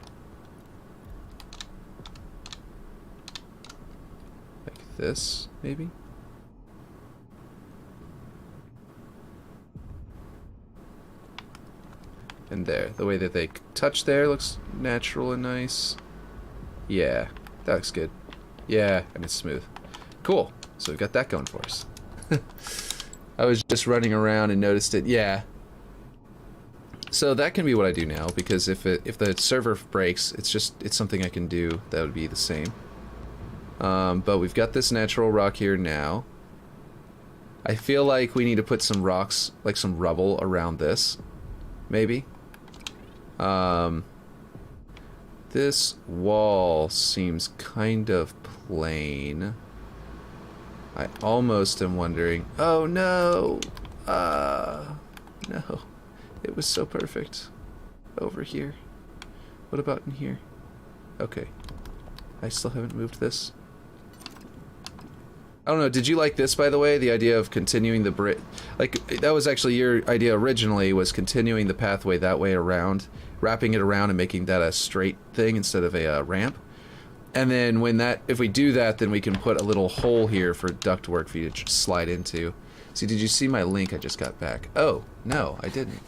Like this, maybe? And there. The way that they touch there looks natural and nice. Yeah, that looks good. Yeah, and it's smooth. Cool. So we've got that going for us. I was just running around and noticed it. Yeah. So that can be what I do now, because if the server breaks, it's something I can do that would be the same. But we've got this natural rock here now. I feel like we need to put some rocks, like some rubble around this, maybe. This wall seems kind of plain. I almost am wondering, oh no! No. It was so perfect. Over here. What about in here? Okay. I still haven't moved this. I don't know, did you like this, by the way? The idea of continuing the like, that was actually your idea originally, was continuing the pathway that way around, wrapping it around and making that a straight thing instead of a ramp. And then when that, if we do that, then we can put a little hole here for ductwork for you to slide into. See, did you see my link I just got back? Oh, no, I didn't.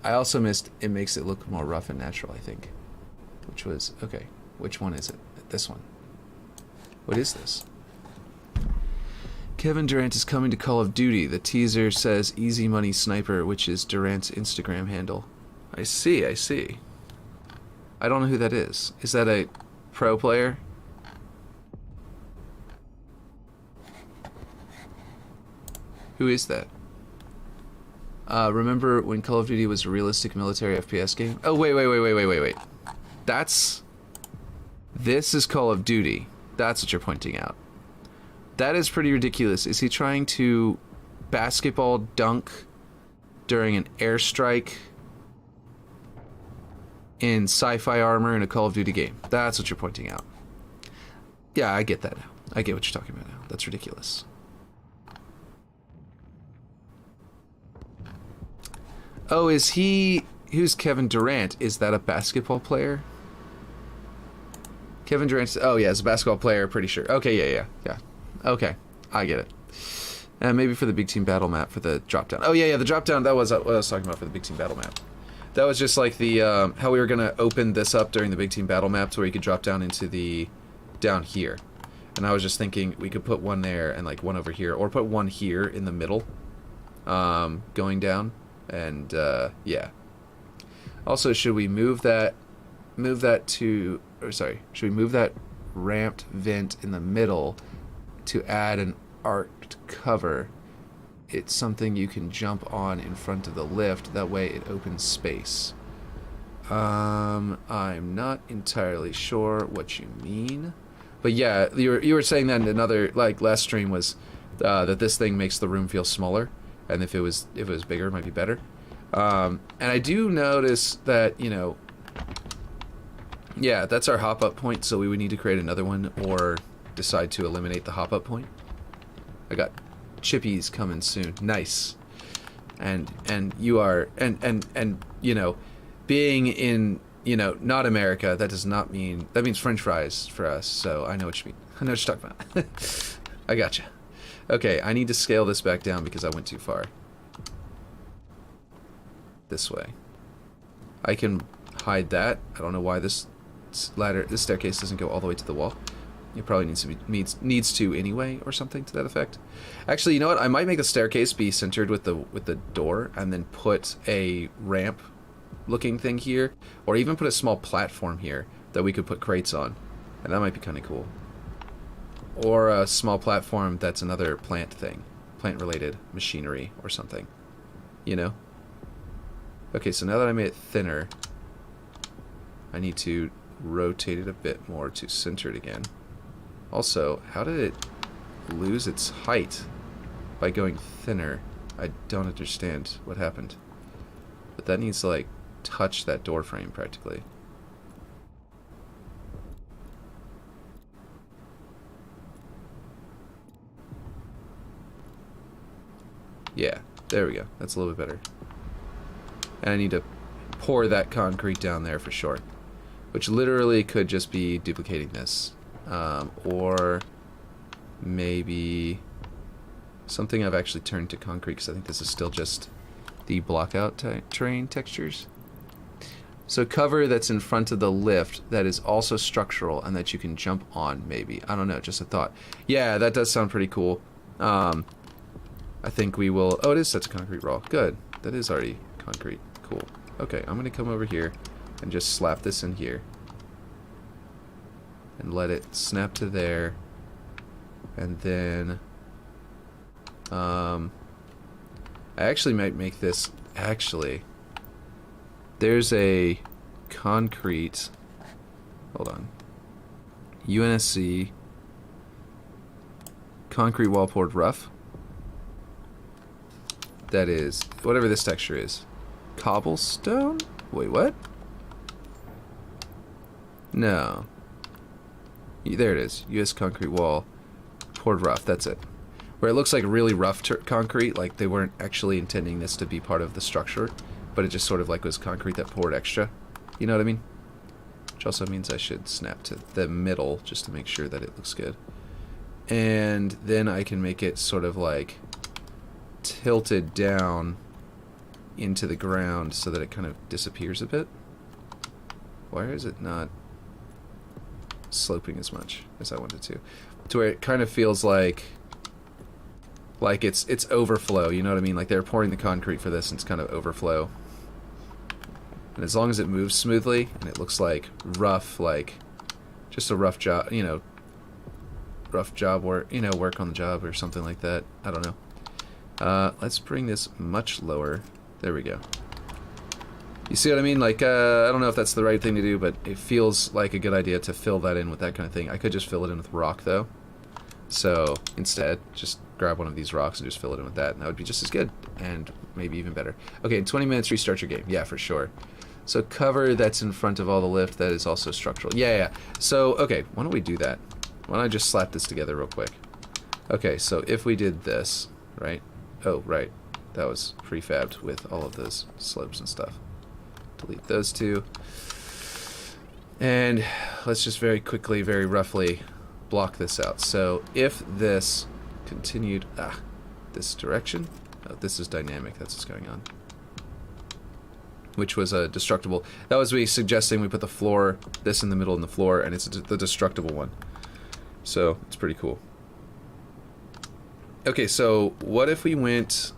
I also missed, it makes it look more rough and natural, I think. Which was, okay, which one is it? This one. What is this? Kevin Durant is coming to Call of Duty. The teaser says Easy Money Sniper, which is Durant's Instagram handle. I see, I see. I don't know who that is. Is that a pro player? Who is that? Remember when Call of Duty was a realistic military FPS game? Oh, wait. This is Call of Duty. That's what you're pointing out. That is pretty ridiculous. Is he trying to basketball dunk during an airstrike in sci-fi armor in a Call of Duty game? That's what you're pointing out. Yeah, I get that now. I get what you're talking about now. That's ridiculous. Oh, is he... Who's Kevin Durant? Is that a basketball player? Kevin Durant... Oh, yeah, it's a basketball player, pretty sure. Okay, yeah. Okay, I get it. And maybe for the Big Team Battle map, for the drop-down. Oh, yeah, the drop-down, that was what I was talking about for the Big Team Battle map. That was just like the, how we were going to open this up during the Big Team Battle map to where you could drop down into the... down here. And I was just thinking we could put one there and, like, one over here. Or put one here in the middle, going down. And, yeah. Also, should we move that to... Or, sorry. Should we move that ramped vent in the middle to add an arced cover? It's something you can jump on in front of the lift. That way it opens space. I'm not entirely sure what you mean. But yeah, you were saying that in another, like, last stream was that this thing makes the room feel smaller. And if it was bigger, it might be better. And I do notice that, you know... Yeah, that's our hop-up point, so we would need to create another one or decide to eliminate the hop-up point. I got chippies coming soon. Nice. And you are... And you know, being in, you know, not America, that does not mean... That means french fries for us, so I know what you mean. I know what you're talking about. I gotcha. Okay, I need to scale this back down because I went too far. This way. I can hide that. I don't know why this staircase doesn't go all the way to the wall. It probably needs to anyway, or something to that effect. Actually, you know what? I might make the staircase be centered with the door, and then put a ramp-looking thing here, or even put a small platform here that we could put crates on, and that might be kind of cool. Or a small platform that's another plant thing, plant-related machinery or something. You know? Okay, so now that I made it thinner, I need to rotate it a bit more to center it again. Also, how did it lose its height by going thinner? I don't understand what happened. But that needs to, like, touch that door frame practically. Yeah, there we go. That's a little bit better. And I need to pour that concrete down there for sure. Which literally could just be duplicating this. Or maybe something I've actually turned to concrete, because I think this is still just the blockout terrain textures. So cover that's in front of the lift that is also structural and that you can jump on, maybe. I don't know, just a thought. Yeah, that does sound pretty cool. I think we will... Oh, it is set to concrete raw. Good. That is already concrete. Cool. Okay, I'm going to come over here and just slap this in here. And let it snap to there. And then... I actually might make this... Actually... There's a concrete, hold on, UNSC concrete wall poured rough. That is, whatever this texture is. Cobblestone? Wait, what? No. There it is. US concrete wall poured rough, that's it. Where it looks like really rough concrete, like they weren't actually intending this to be part of the structure. But it just sort of like was concrete that poured extra. You know what I mean? Which also means I should snap to the middle just to make sure that it looks good. And then I can make it sort of like tilted down into the ground so that it kind of disappears a bit. Why is it not sloping as much as I wanted to? To where it kind of feels like it's overflow, you know what I mean? Like they're pouring the concrete for this and it's kind of overflow. And as long as it moves smoothly and it looks like rough, like just a rough job, you know, rough job work, you know, work on the job or something like that. I don't know. Let's bring this much lower. There we go. You see what I mean? Like, I don't know if that's the right thing to do, but it feels like a good idea to fill that in with that kind of thing. I could just fill it in with rock though. So instead, just grab one of these rocks and just fill it in with that, and that would be just as good, and maybe even better. Okay, in 20 minutes, restart your game. Yeah, for sure. So cover that's in front of all the lift, that is also structural. Yeah. So, okay, why don't we do that? Why don't I just slap this together real quick? Okay, so if we did this, right? Oh, right. That was prefabbed with all of those slopes and stuff. Delete those two. And let's just very quickly, very roughly block this out. So if this continued this direction, oh, this is dynamic, that's what's going on, which was a destructible. That was me suggesting we put the floor, this in the middle in the floor, and it's the destructible one, so it's pretty cool. Okay, so what if we went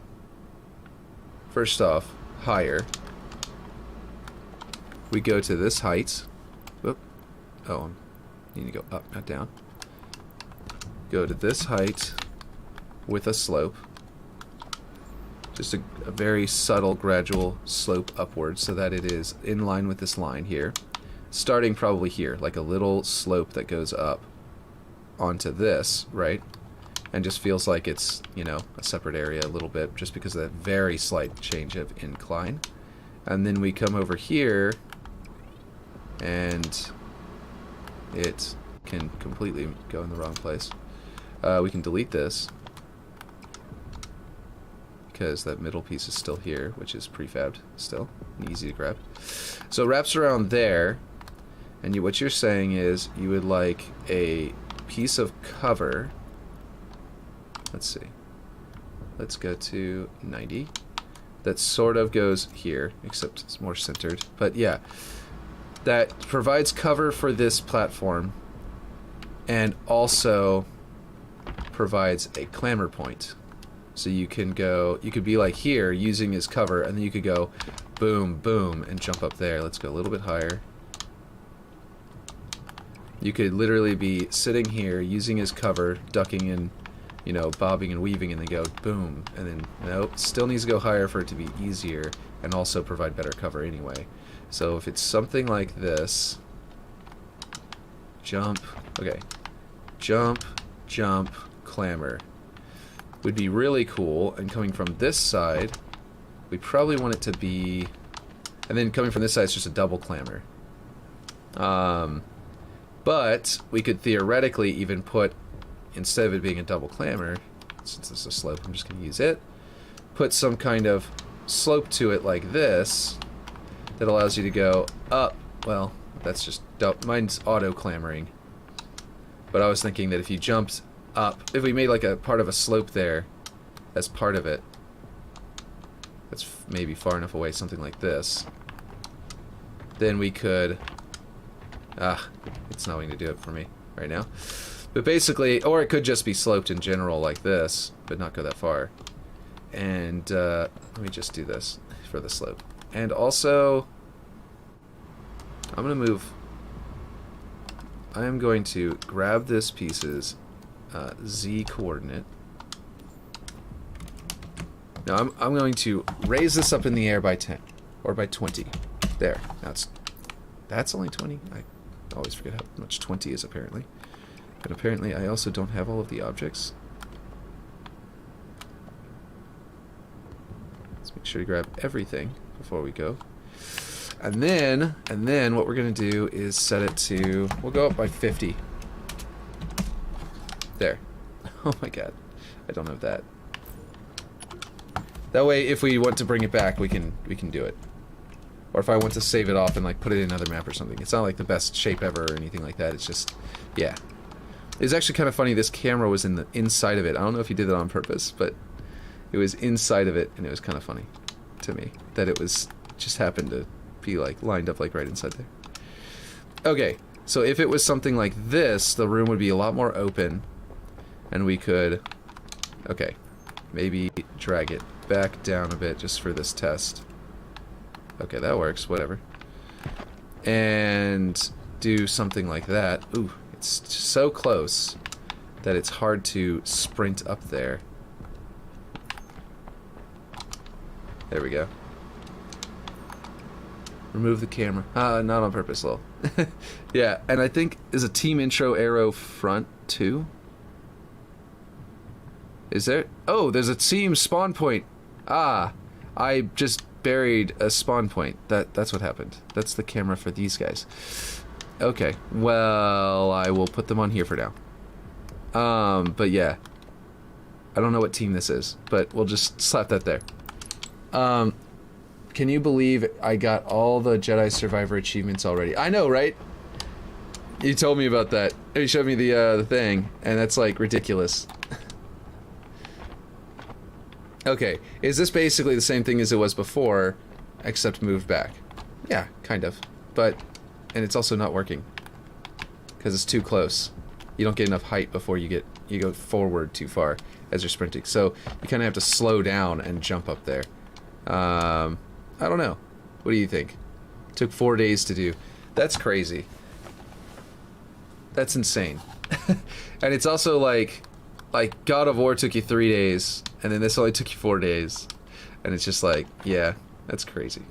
first off higher? We go to this height. Whoop. Oh, I need to go up, not down. Go to this height with a slope. Just a very subtle, gradual slope upwards so that it is in line with this line here. Starting probably here, like a little slope that goes up onto this, right? And just feels like it's, you know, a separate area a little bit just because of that very slight change of incline. And then we come over here and it can completely go in the wrong place. We can delete this because that middle piece is still here, which is prefabbed still and easy to grab. So it wraps around there, and what you're saying is you would like a piece of cover. Let's see. Let's go to 90. That sort of goes here, except it's more centered. But yeah, that provides cover for this platform and also provides a clamor point. So you can go, you could be like here using his cover, and then you could go boom, boom, and jump up there. Let's go a little bit higher. You could literally be sitting here using his cover, ducking and, you know, bobbing and weaving, and then go boom, and then nope, still needs to go higher for it to be easier and also provide better cover anyway. So if it's something like this, jump, okay, jump, jump, clamor would be really cool. And coming from this side, we probably want it to be, and then coming from this side, it's just a double clamor. But we could theoretically even put, instead of it being a double clamor, since it's a slope, I'm just going to use it, put some kind of slope to it like this that allows you to go up. Well, that's just dope. Mine's auto clamoring. But I was thinking that if you jumped up, if we made like a part of a slope there as part of it, that's maybe far enough away, something like this, then we could, it's not going to do it for me right now. But basically, or it could just be sloped in general like this, but not go that far. And let me just do this for the slope. And also, I'm going to move, I am going to grab this piece's Z coordinate. Now I'm going to raise this up in the air by 10, or by 20. There. Now that's only 20. I always forget how much 20 is apparently. But apparently I also don't have all of the objects. Let's make sure to grab everything before we go. And then what we're going to do is set it to, we'll go up by 50. There. Oh my god. I don't have that. That way, if we want to bring it back, we can do it. Or if I want to save it off and like put it in another map or something. It's not like the best shape ever or anything like that. It's just, yeah. It's actually kind of funny. This camera was in the inside of it. I don't know if he did that on purpose, but it was inside of it, and it was kind of funny to me that it was just happened to be like lined up like right inside there. Okay, so if it was something like this, the room would be a lot more open, and we could, okay, maybe drag it back down a bit just for this test. Okay, that works, whatever. And do something like that. Ooh, it's so close that it's hard to sprint up there. There we go. Remove the camera. Not on purpose, lol. Yeah, and I think, is a team intro arrow front too? Is there? Oh, there's a team spawn point. Ah, I just buried a spawn point. That's what happened. That's the camera for these guys. Okay, well, I will put them on here for now. But yeah. I don't know what team this is, but we'll just slap that there. Can you believe I got all the Jedi Survivor achievements already? I know, right? You told me about that. You showed me the thing, and that's like ridiculous. Okay, is this basically the same thing as it was before, except moved back? Yeah, kind of. But, and it's also not working. Because it's too close. You don't get enough height before you go forward too far as you're sprinting. So, you kind of have to slow down and jump up there. I don't know. What do you think? It took 4 days to do. That's crazy. That's insane. And it's also like God of War took you 3 days, and then this only took you 4 days. And it's just like, yeah, that's crazy.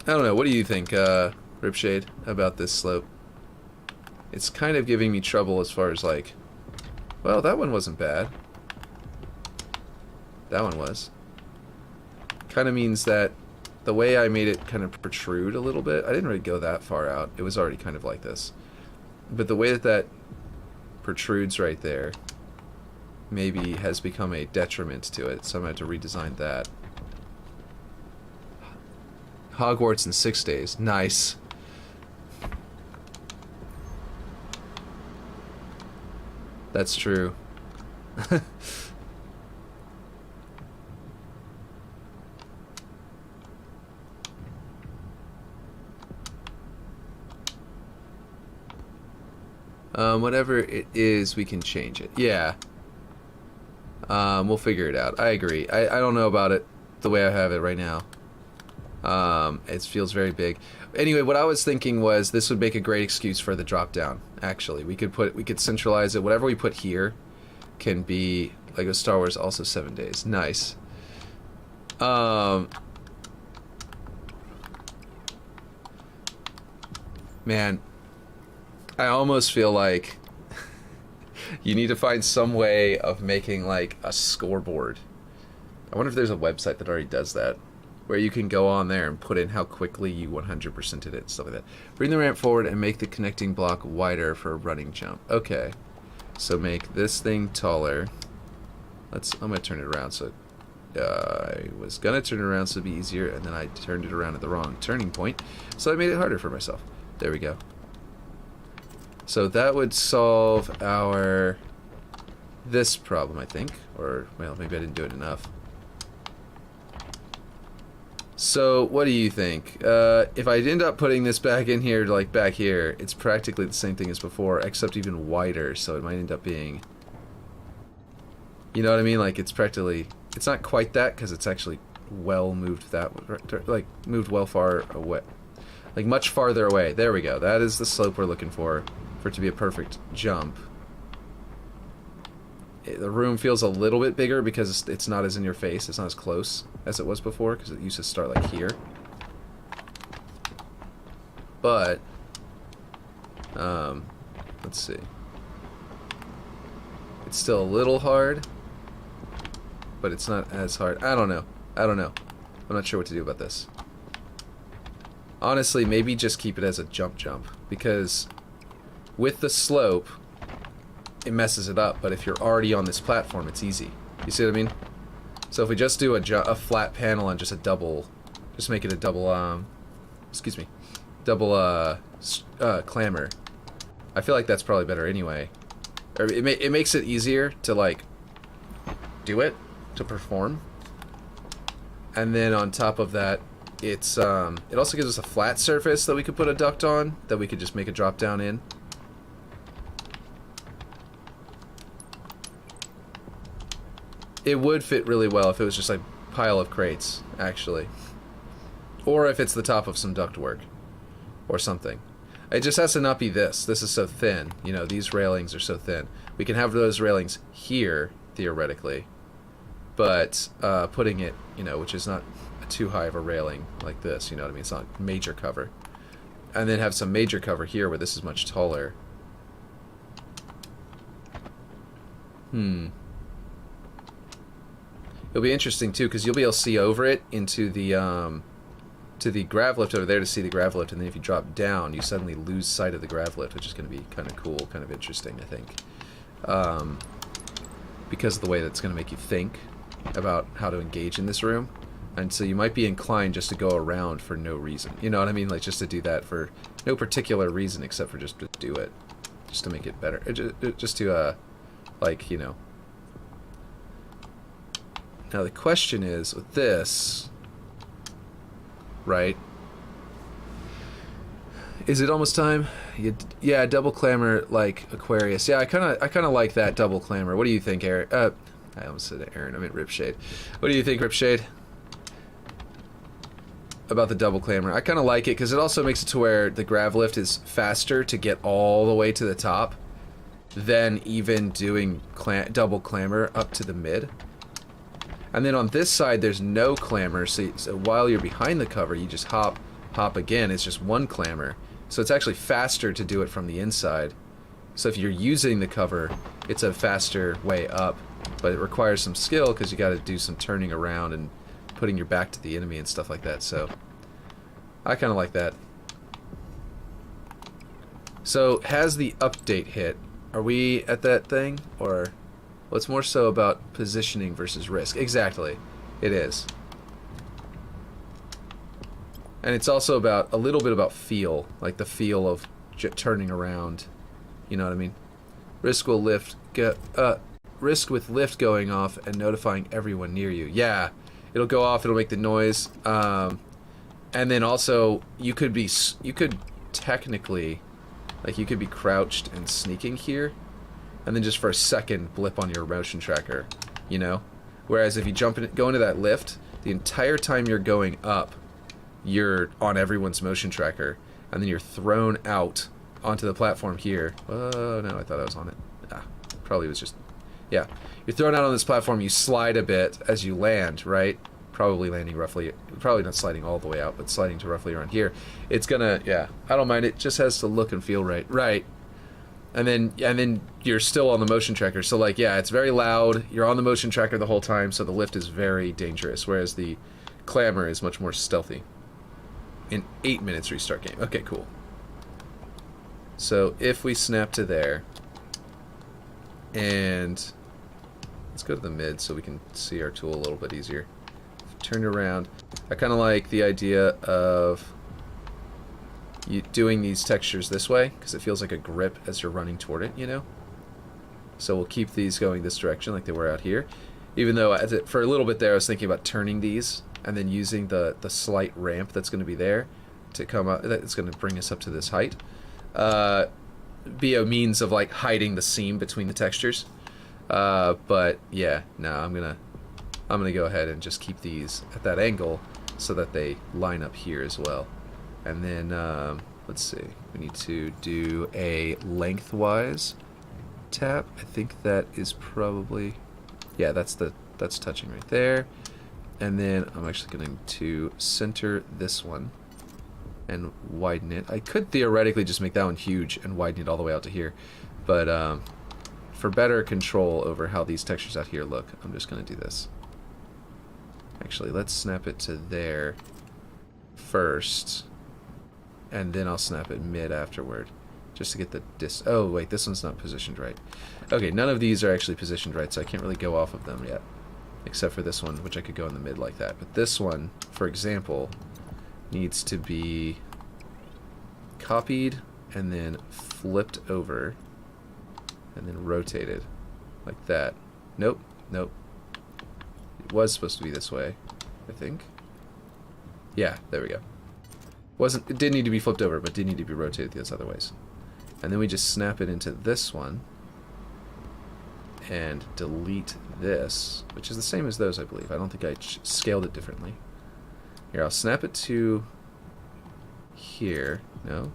I don't know, what do you think, Ripshade, about this slope? It's kind of giving me trouble as far as like, well, that one wasn't bad. That one was. Kind of means that the way I made it kind of protrude a little bit, I didn't really go that far out. It was already kind of like this. But the way that protrudes right there maybe has become a detriment to it, so I'm going to have to redesign that. Hogwarts in 6 days. Nice. That's true. Whatever it is, we can change it. Yeah. We'll figure it out. I agree. I don't know about it the way I have it right now. It feels very big. Anyway, what I was thinking was this would make a great excuse for the drop down. Actually, we could centralize it. Whatever we put here can be Lego Star Wars also 7 days. Nice. Man, I almost feel like you need to find some way of making like a scoreboard. I wonder if there's a website that already does that. where you can go on there and put in how quickly you 100%ed it and stuff like that. Bring the ramp forward and make the connecting block wider for a running jump. Okay, so make this thing taller. I'm gonna turn it around. So I was gonna turn it around so it'd be easier, and then I turned it around at the wrong turning point, so I made it harder for myself. There we go. So that would solve this problem, I think. Or, well, maybe I didn't do it enough. So, what do you think? If I end up putting this back in here, like back here, it's practically the same thing as before, except even wider, so it might end up being... You know what I mean? Like, it's practically... It's not quite that, because it's actually well moved that... Like, moved well far away. Like, much farther away. There we go. That is the slope we're looking for it to be a perfect jump. The room feels a little bit bigger because it's not as in your face. It's not as close as it was before because it used to start like here. But, let's see. It's still a little hard, but it's not as hard. I don't know. I'm not sure what to do about this. Honestly, maybe just keep it as a jump, because with the slope, it messes it up, but if you're already on this platform, it's easy. You see what I mean? So if we just do a flat panel on just just make it a double, clamber. I feel like that's probably better anyway. Or it makes it easier to, like, do it, to perform. And then on top of that, it also gives us a flat surface that we could put a duct on, that we could just make a drop down in. It would fit really well if it was just like a pile of crates, actually. Or if it's the top of some ductwork. Or something. It just has to not be this. This is so thin. You know, these railings are so thin. We can have those railings here, theoretically. But putting it, you know, which is not too high of a railing like this, you know what I mean? It's not major cover. And then have some major cover here where this is much taller. It'll be interesting too, because you'll be able to see over it into the grav lift over there to see the grav lift, and then if you drop down, you suddenly lose sight of the grav lift, which is going to be kind of cool, kind of interesting, I think, because of the way that's going to make you think about how to engage in this room. And so you might be inclined just to go around for no reason. You know what I mean? Like, just to do that for no particular reason except for just to do it, just to make it better, just to like, you know. Now the question is, with this, right, is it almost time? Yeah, double clamor like Aquarius. Yeah, I kind of like that double clamor. What do you think, Aaron? I almost said Aaron, I meant Ripshade. What do you think, Ripshade, about the double clamor? I kind of like it because it also makes it to where the grav lift is faster to get all the way to the top than even doing double clamor up to the mid. And then on this side, there's no clamor, so while you're behind the cover, you just hop again. It's just one clamor. So it's actually faster to do it from the inside. So if you're using the cover, it's a faster way up, but it requires some skill because you got to do some turning around and putting your back to the enemy and stuff like that. So I kind of like that. So has the update hit? Are we at that thing, or... Well, it's more so about positioning versus risk. Exactly. It is. And it's also about a little bit about feel, like the feel of turning around. You know what I mean? Risk with lift going off and notifying everyone near you. Yeah, it'll go off. It'll make the noise. And then also you could technically, like, you could be crouched and sneaking here, and then just for a second blip on your motion tracker, you know? Whereas if you go into that lift, the entire time you're going up, you're on everyone's motion tracker, and then you're thrown out onto the platform here. Oh, no, I thought I was on it. Probably was just... Yeah. You're thrown out on this platform, you slide a bit as you land, right? Probably landing roughly... Probably not sliding all the way out, but sliding to roughly around here. It's gonna... Yeah, I don't mind. It just has to look and feel right. Right. And then you're still on the motion tracker. So, like, yeah, it's very loud. You're on the motion tracker the whole time, so the lift is very dangerous. Whereas the Clamor is much more stealthy. In 8 minutes restart game. Okay, cool. So if we snap to there, and let's go to the mid so we can see our tool a little bit easier. Turn it around. I kind of like the idea of you doing these textures this way because it feels like a grip as you're running toward it, you know? So we'll keep these going this direction like they were out here. Even though for a little bit there I was thinking about turning these and then using the slight ramp that's going to be there to come up, that's going to bring us up to this height. Be a means of like hiding the seam between the textures. But yeah, no, I'm gonna go ahead and just keep these at that angle so that they line up here as well. And then let's see, we need to do a lengthwise tap. I think that is probably, yeah, that's touching right there. And then I'm actually going to center this one and widen it. I could theoretically just make that one huge and widen it all the way out to here, but for better control over how these textures out here look, I'm just going to do this. Actually, let's snap it to there first, and then I'll snap it mid afterward, just to get the oh wait, this one's not positioned right. Okay, none of these are actually positioned right, so I can't really go off of them yet, except for this one, which I could go in the mid like that. But this one, for example, needs to be copied and then flipped over and then rotated like that. Nope, nope. It was supposed to be this way, I think. Yeah, there we go. It did need to be flipped over, but did need to be rotated those other ways. And then we just snap it into this one and delete this, which is the same as those, I believe. I don't think I scaled it differently. Here, I'll snap it to here. No?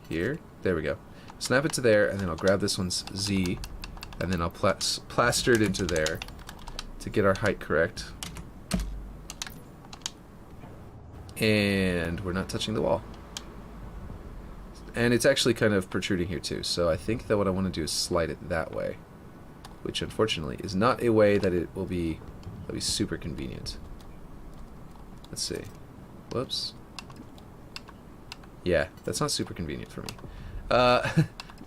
Here? There we go. Snap it to there, and then I'll grab this one's Z, and then I'll plaster it into there to get our height correct. And we're not touching the wall. And it's actually kind of protruding here too, so I think that what I want to do is slide it that way, which unfortunately is not a way that it will be, that'll be super convenient. Let's see. Whoops. Yeah, that's not super convenient for me.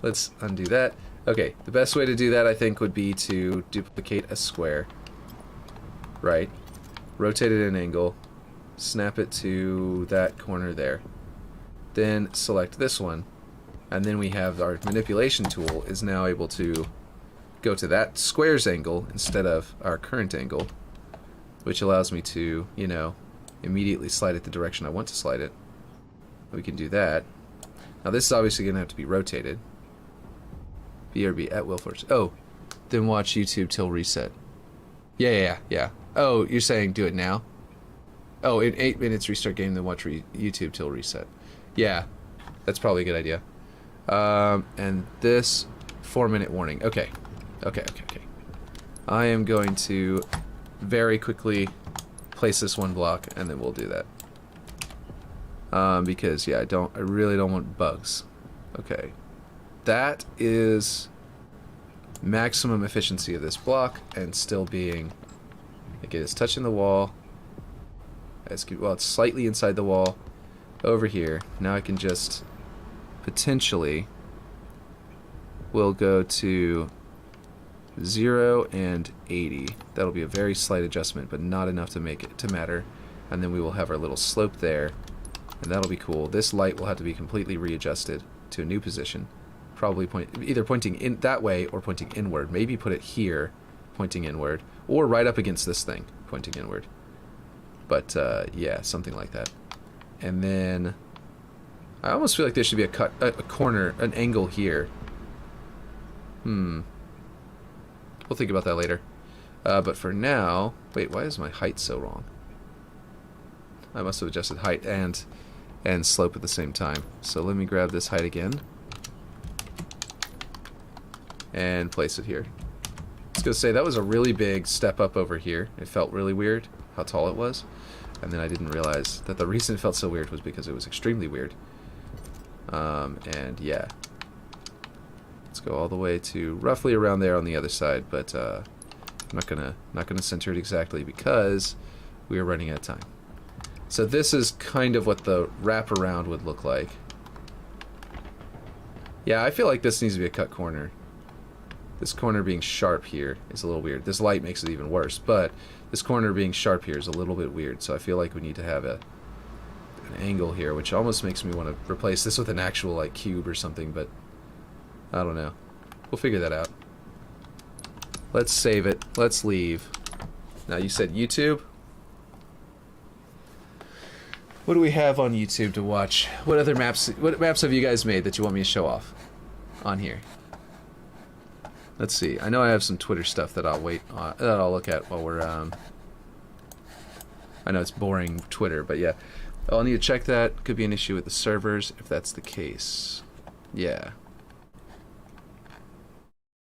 Let's undo that. Okay, the best way to do that, I think, would be to duplicate a square. Right. Rotate it at an angle. Snap it to that corner there. Then select this one. And then we have our manipulation tool is now able to go to that square's angle instead of our current angle, which allows me to, you know, immediately slide it the direction I want to slide it. We can do that. Now this is obviously going to have to be rotated. BRB at will force. Oh, then watch YouTube till reset. Yeah. Oh, you're saying do it now? Oh, in 8 minutes restart game, then watch YouTube till reset. Yeah, that's probably a good idea. And this 4-minute warning. Okay. I am going to very quickly place this one block, and then we'll do that. Because yeah, I really don't want bugs. Okay, that is maximum efficiency of this block, and still being, like, it is touching the wall. Well, it's slightly inside the wall over here. Now I can just potentially, we'll go to 0 and 80. That'll be a very slight adjustment, but not enough to make it to matter. And then we will have our little slope there, and that'll be cool. This light will have to be completely readjusted to a new position. Probably either pointing in that way or pointing inward. Maybe put it here, pointing inward, or right up against this thing, pointing inward. But yeah, something like that. And then I almost feel like there should be a corner, an angle here. We'll think about that later. But for now, wait, why is my height so wrong? I must have adjusted height and slope at the same time. So let me grab this height again and place it here. I was gonna say that was a really big step up over here. It felt really weird how tall it was, and then I didn't realize that the reason it felt so weird was because it was extremely weird. And yeah, let's go all the way to roughly around there on the other side, but I'm not gonna center it exactly because we are running out of time. So this is kind of what the wraparound would look like. Yeah, I feel like this needs to be a cut corner. This corner being sharp here is a little weird. This light makes it even worse, but this corner being sharp here is a little bit weird, so I feel like we need to have an angle here, which almost makes me want to replace this with an actual, like, cube or something, but I don't know. We'll figure that out. Let's save it. Let's leave. Now, you said YouTube? What do we have on YouTube to watch? What other maps? What maps have you guys made that you want me to show off on here? Let's see. I know I have some Twitter stuff that I'll that I'll look at while we're. I know it's boring Twitter, but yeah, I'll need to check that. Could be an issue with the servers if that's the case. Yeah.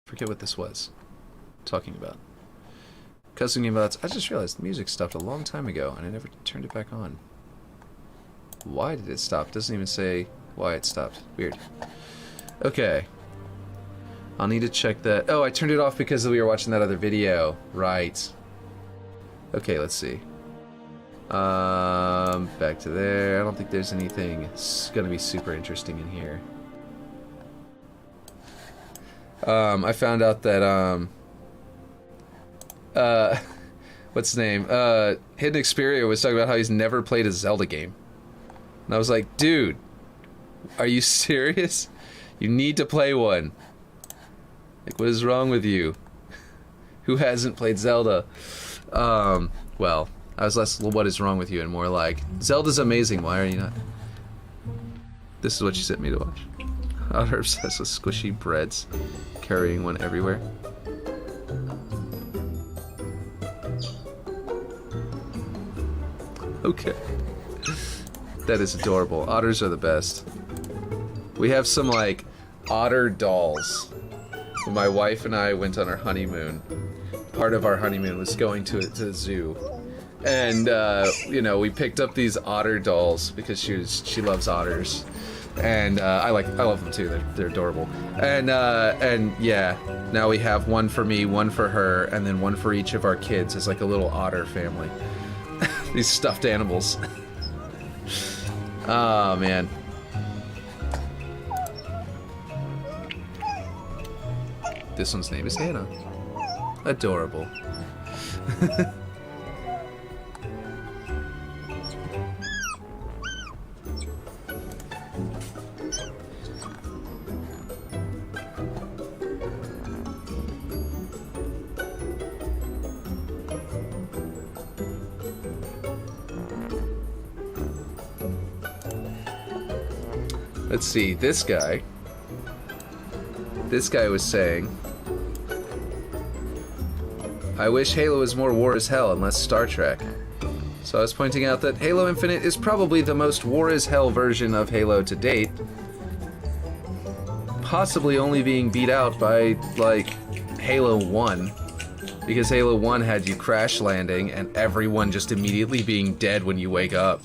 Forget what this was talking about. Custom game mods. I just realized the music stopped a long time ago, and I never turned it back on. Why did it stop? Doesn't even say why it stopped. Weird. Okay. I'll need to check that. Oh, I turned it off because we were watching that other video. Right. Okay, let's see. Back to there. I don't think there's anything gonna be super interesting in here. I found out that, what's his name? Hidden Xperia was talking about how he's never played a Zelda game. And I was like, dude, are you serious? You need to play one. Like, what is wrong with you? Who hasn't played Zelda? Well, I was less, well, what is wrong with you? And more like, Zelda's amazing, why are you not? This is what you sent me to watch. Utter obsessed with squishy breads. Carrying one everywhere. Okay. That is adorable. Otters are the best. We have some, like, otter dolls. When my wife and I went on our honeymoon, part of our honeymoon was going to the zoo. And, you know, we picked up these otter dolls because she loves otters. And, I love them too, they're adorable. And yeah, now we have one for me, one for her, and then one for each of our kids as like a little otter family. These stuffed animals. Oh, man. This one's name is Hannah. Adorable. Let's see, this guy was saying, I wish Halo was more war as hell and less Star Trek. So I was pointing out that Halo Infinite is probably the most war as hell version of Halo to date. Possibly only being beat out by, like, Halo 1. Because Halo 1 had you crash landing and everyone just immediately being dead when you wake up.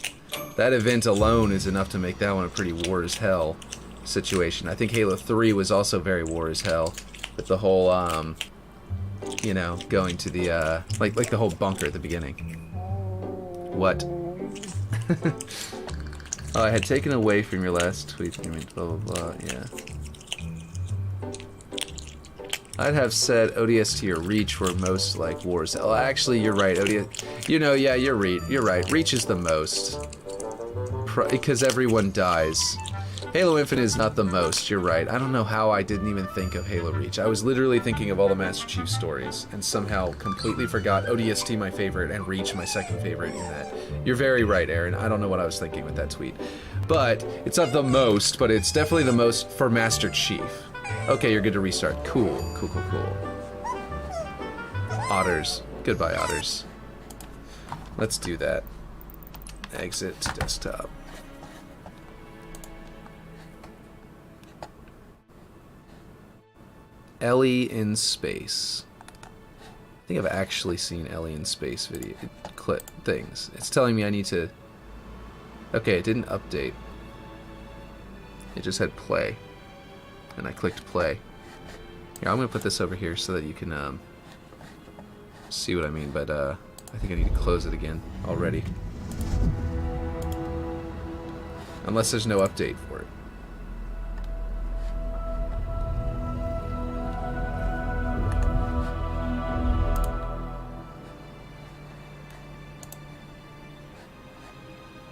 That event alone is enough to make that one a pretty war as hell situation. I think Halo 3 was also very war as hell, with the whole, you know, going to the, like the whole bunker at the beginning. What? Oh, I had taken away from your last tweet, you mean blah blah blah, yeah. I'd have said ODST or Reach were most like wars. Oh, actually, you're right. ODS, you know, yeah, you're right. Reach is the most. Because everyone dies. Halo Infinite is not the most, you're right. I don't know how I didn't even think of Halo Reach. I was literally thinking of all the Master Chief stories, and somehow completely forgot ODST my favorite, and Reach my second favorite in that. You're very right, Aaron. I don't know what I was thinking with that tweet. But, it's not the most, but it's definitely the most for Master Chief. Okay, you're good to restart. Cool. Otters. Goodbye, otters. Let's do that. Exit to desktop. Ellie in space. I think I've actually seen Ellie in space video clip things. It's telling me I need to. Okay, it didn't update. It just had play, and I clicked play. Here, I'm gonna put this over here so that you can see what I mean. But I think I need to close it again already. Unless there's no update for it.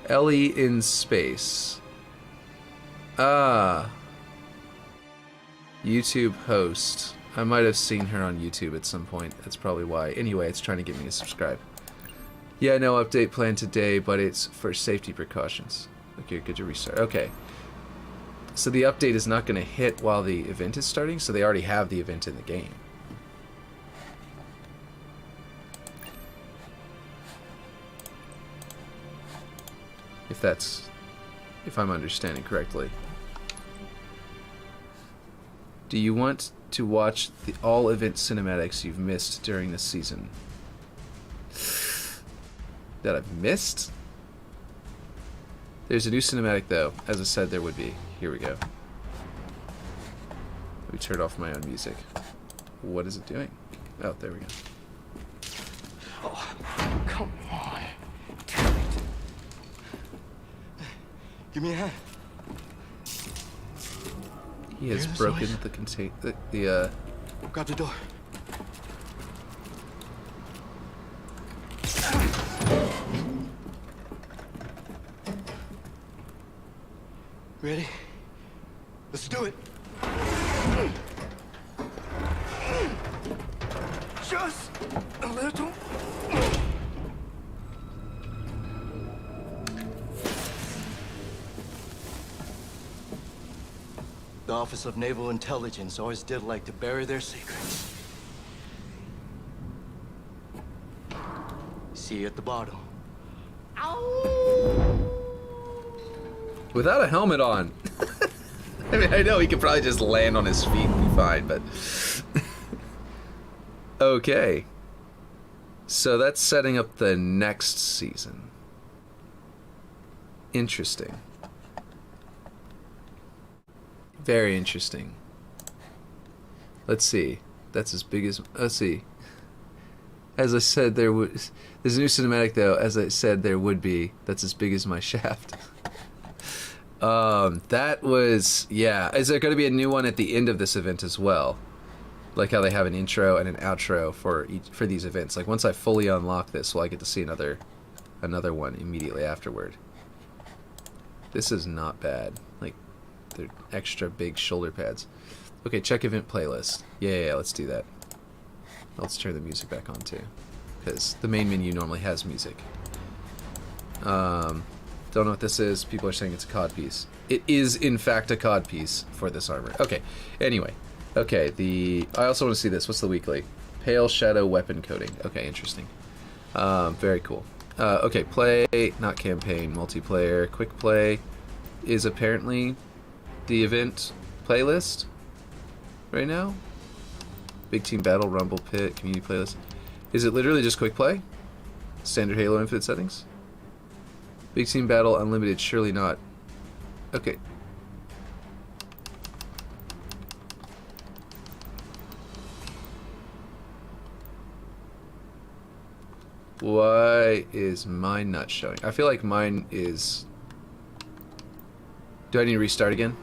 Ellie in space. Ah. YouTube host. I might have seen her on YouTube at some point. That's probably why. Anyway, it's trying to get me to subscribe. Yeah, no update planned today, but it's for safety precautions. Okay, good to restart. Okay. So the update is not going to hit while the event is starting, so they already have the event in the game. If I'm understanding correctly. Do you want to watch the all event cinematics you've missed during this season? That I've missed? There's a new cinematic though, as I said there would be. Here we go. Let me turn off my own music. What is it doing? Oh, there we go. Oh, come on. Give me a hand. He has broken the contain the Grab the door. Ready? Let's do it. Just a little. The Office of Naval Intelligence always did like to bury their secrets. See you at the bottom. without a helmet on. I mean, I know he could probably just land on his feet and be fine, but... Okay. So that's setting up the next season. Interesting. Very interesting. Let's see. That's as big as... Let's see. As I said, there was... There's a new cinematic, though. As I said, there would be. That's as big as my shaft. That was... Yeah. Is there going to be a new one at the end of this event as well? Like how they have an intro and an outro for these events. Like, once I fully unlock this, will I get to see another one immediately afterward. This is not bad. Like, they're extra big shoulder pads. Okay, check event playlist. Yeah, let's do that. Let's turn the music back on too, because the main menu normally has music. Don't know what this is. People are saying it's a COD piece. It is in fact a COD piece for this armor. Okay. Anyway, okay. I also want to see this. What's the weekly? Pale Shadow Weapon Coating. Okay, interesting. Very cool. Okay, play, not campaign, multiplayer. Quick play is apparently the event playlist right now. Big Team Battle, Rumble Pit, Community Playlist. Is it literally just quick play? Standard Halo Infinite settings? Big Team Battle, Unlimited, surely not. Okay. Why is mine not showing? I feel like mine is... Do I need to restart again?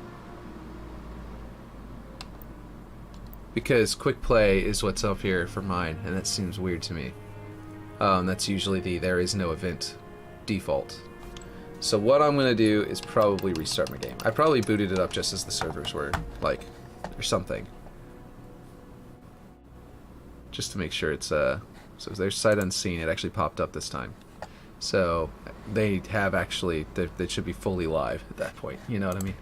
Because quick play is what's up here for mine, and that seems weird to me. That's usually the there is no event default. So what I'm going to do is probably restart my game. I probably booted it up just as the servers were, like, or something. Just to make sure it's, so there's sight unseen. It actually popped up this time. So they have actually, they should be fully live at that point. You know what I mean?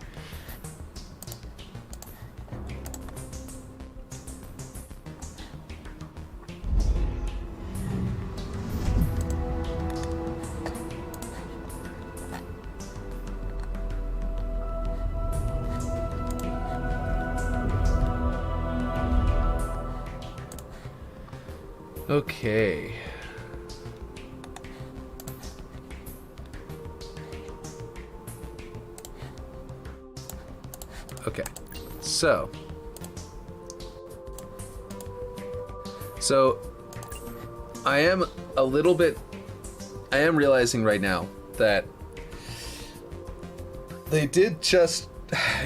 Okay. Okay. So I am realizing right now that they did just...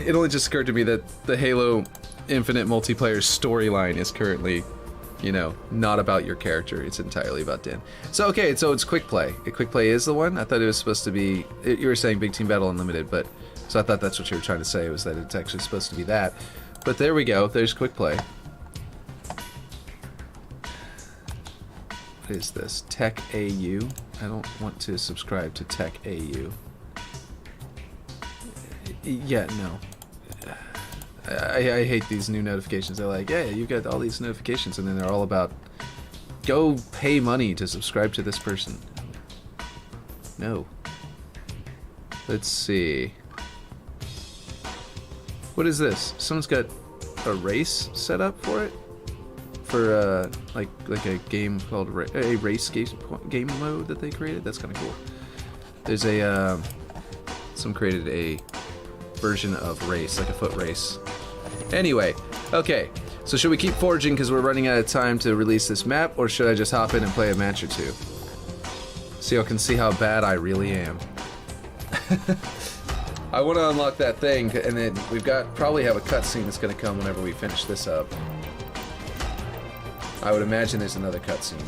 It only just occurred to me that the Halo Infinite multiplayer storyline is currently, you know, not about your character. It's entirely about Dan. So, okay, so it's quick play. Quick play is the one? I thought it was supposed to be... You were saying Big Team Battle Unlimited, but... So I thought that's what you were trying to say, was that it's actually supposed to be that. But there we go. There's quick play. What is this? Tech AU? I don't want to subscribe to Tech AU. Yeah, no. I hate these new notifications. They're like, yeah, you got all these notifications, and then they're all about, go pay money to subscribe to this person. No. Let's see. What is this? Someone's got a race set up for it? For, like a game called a race game mode that they created? That's kind of cool. There's a, someone created a version of race, like a foot race. Anyway, okay. So should we keep foraging because we're running out of time to release this map, or should I just hop in and play a match or two? So y'all can see how bad I really am. I want to unlock that thing, and then we've got probably have a cutscene that's going to come whenever we finish this up. I would imagine there's another cutscene,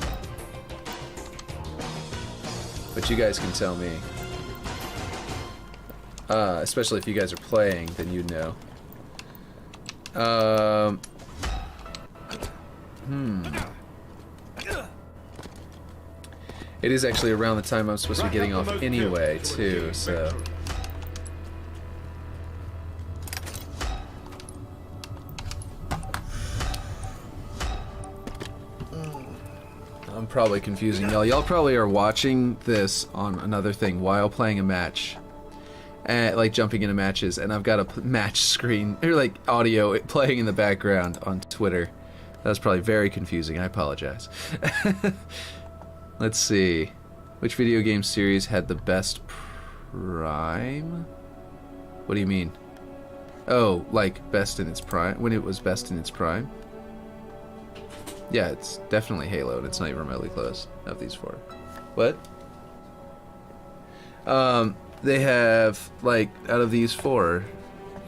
but you guys can tell me. Especially if you guys are playing, then you'd know. It is actually around the time I'm supposed to be getting off anyway, too, so... I'm probably confusing y'all. Y'all probably are watching this on another thing while playing a match. And, like, jumping into matches, and I've got a match screen, or, like, audio playing in the background on Twitter. That was probably very confusing. I apologize. Let's see. Which video game series had the best prime? What do you mean? Oh, like, best in its prime? When it was best in its prime? Yeah, it's definitely Halo, and it's not even remotely close of these four. What? They have, like, out of these four,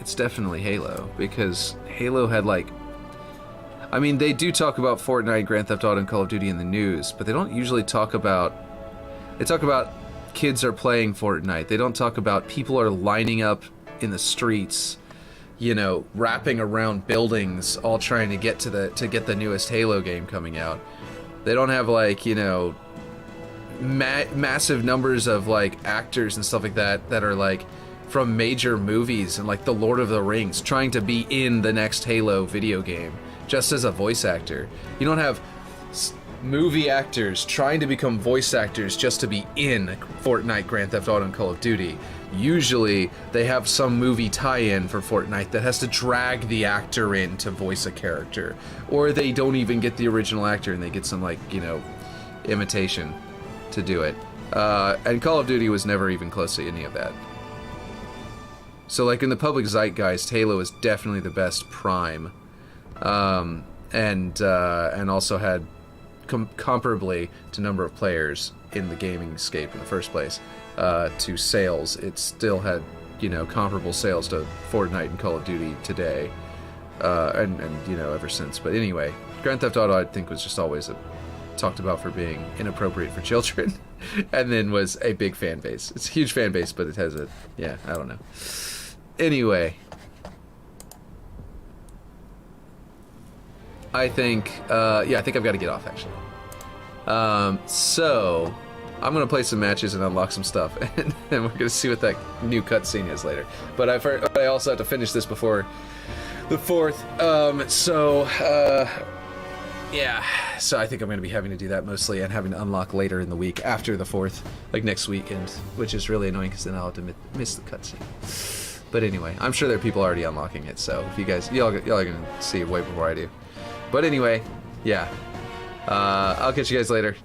it's definitely Halo, because Halo had, like... I mean, they do talk about Fortnite, Grand Theft Auto, and Call of Duty in the news, but they don't usually talk about... They talk about kids are playing Fortnite. They don't talk about people are lining up in the streets, you know, wrapping around buildings, all trying to get to get the newest Halo game coming out. They don't have, like, you know, massive numbers of, like, actors and stuff like that that are, like, from major movies and, like, The Lord of the Rings trying to be in the next Halo video game just as a voice actor. You don't have movie actors trying to become voice actors just to be in Fortnite, Grand Theft Auto, and Call of Duty. Usually, they have some movie tie-in for Fortnite that has to drag the actor in to voice a character. Or they don't even get the original actor and they get some, like, you know, imitation to do it. And Call of Duty was never even close to any of that. So, like, in the public zeitgeist, Halo is definitely the best prime. And also had comparably to number of players in the gaming scape in the first place, to sales, it still had, you know, comparable sales to Fortnite and Call of Duty today, and you know, ever since. But anyway, Grand Theft Auto, I think, was just always talked about for being inappropriate for children, and then was a big fan base. It's a huge fan base, but it has a, yeah, I don't know. Anyway, I think, yeah, I think I've got to get off, actually. So, I'm going to play some matches and unlock some stuff, and we're going to see what that new cutscene is later. But I also have to finish this before the 4th, yeah, so I think I'm going to be having to do that mostly, and having to unlock later in the week after the 4th, like next weekend, which is really annoying because then I'll have to miss the cutscene. But anyway, I'm sure there are people already unlocking it, so if you guys, y'all are going to see it way before I do. But anyway, yeah, I'll catch you guys later.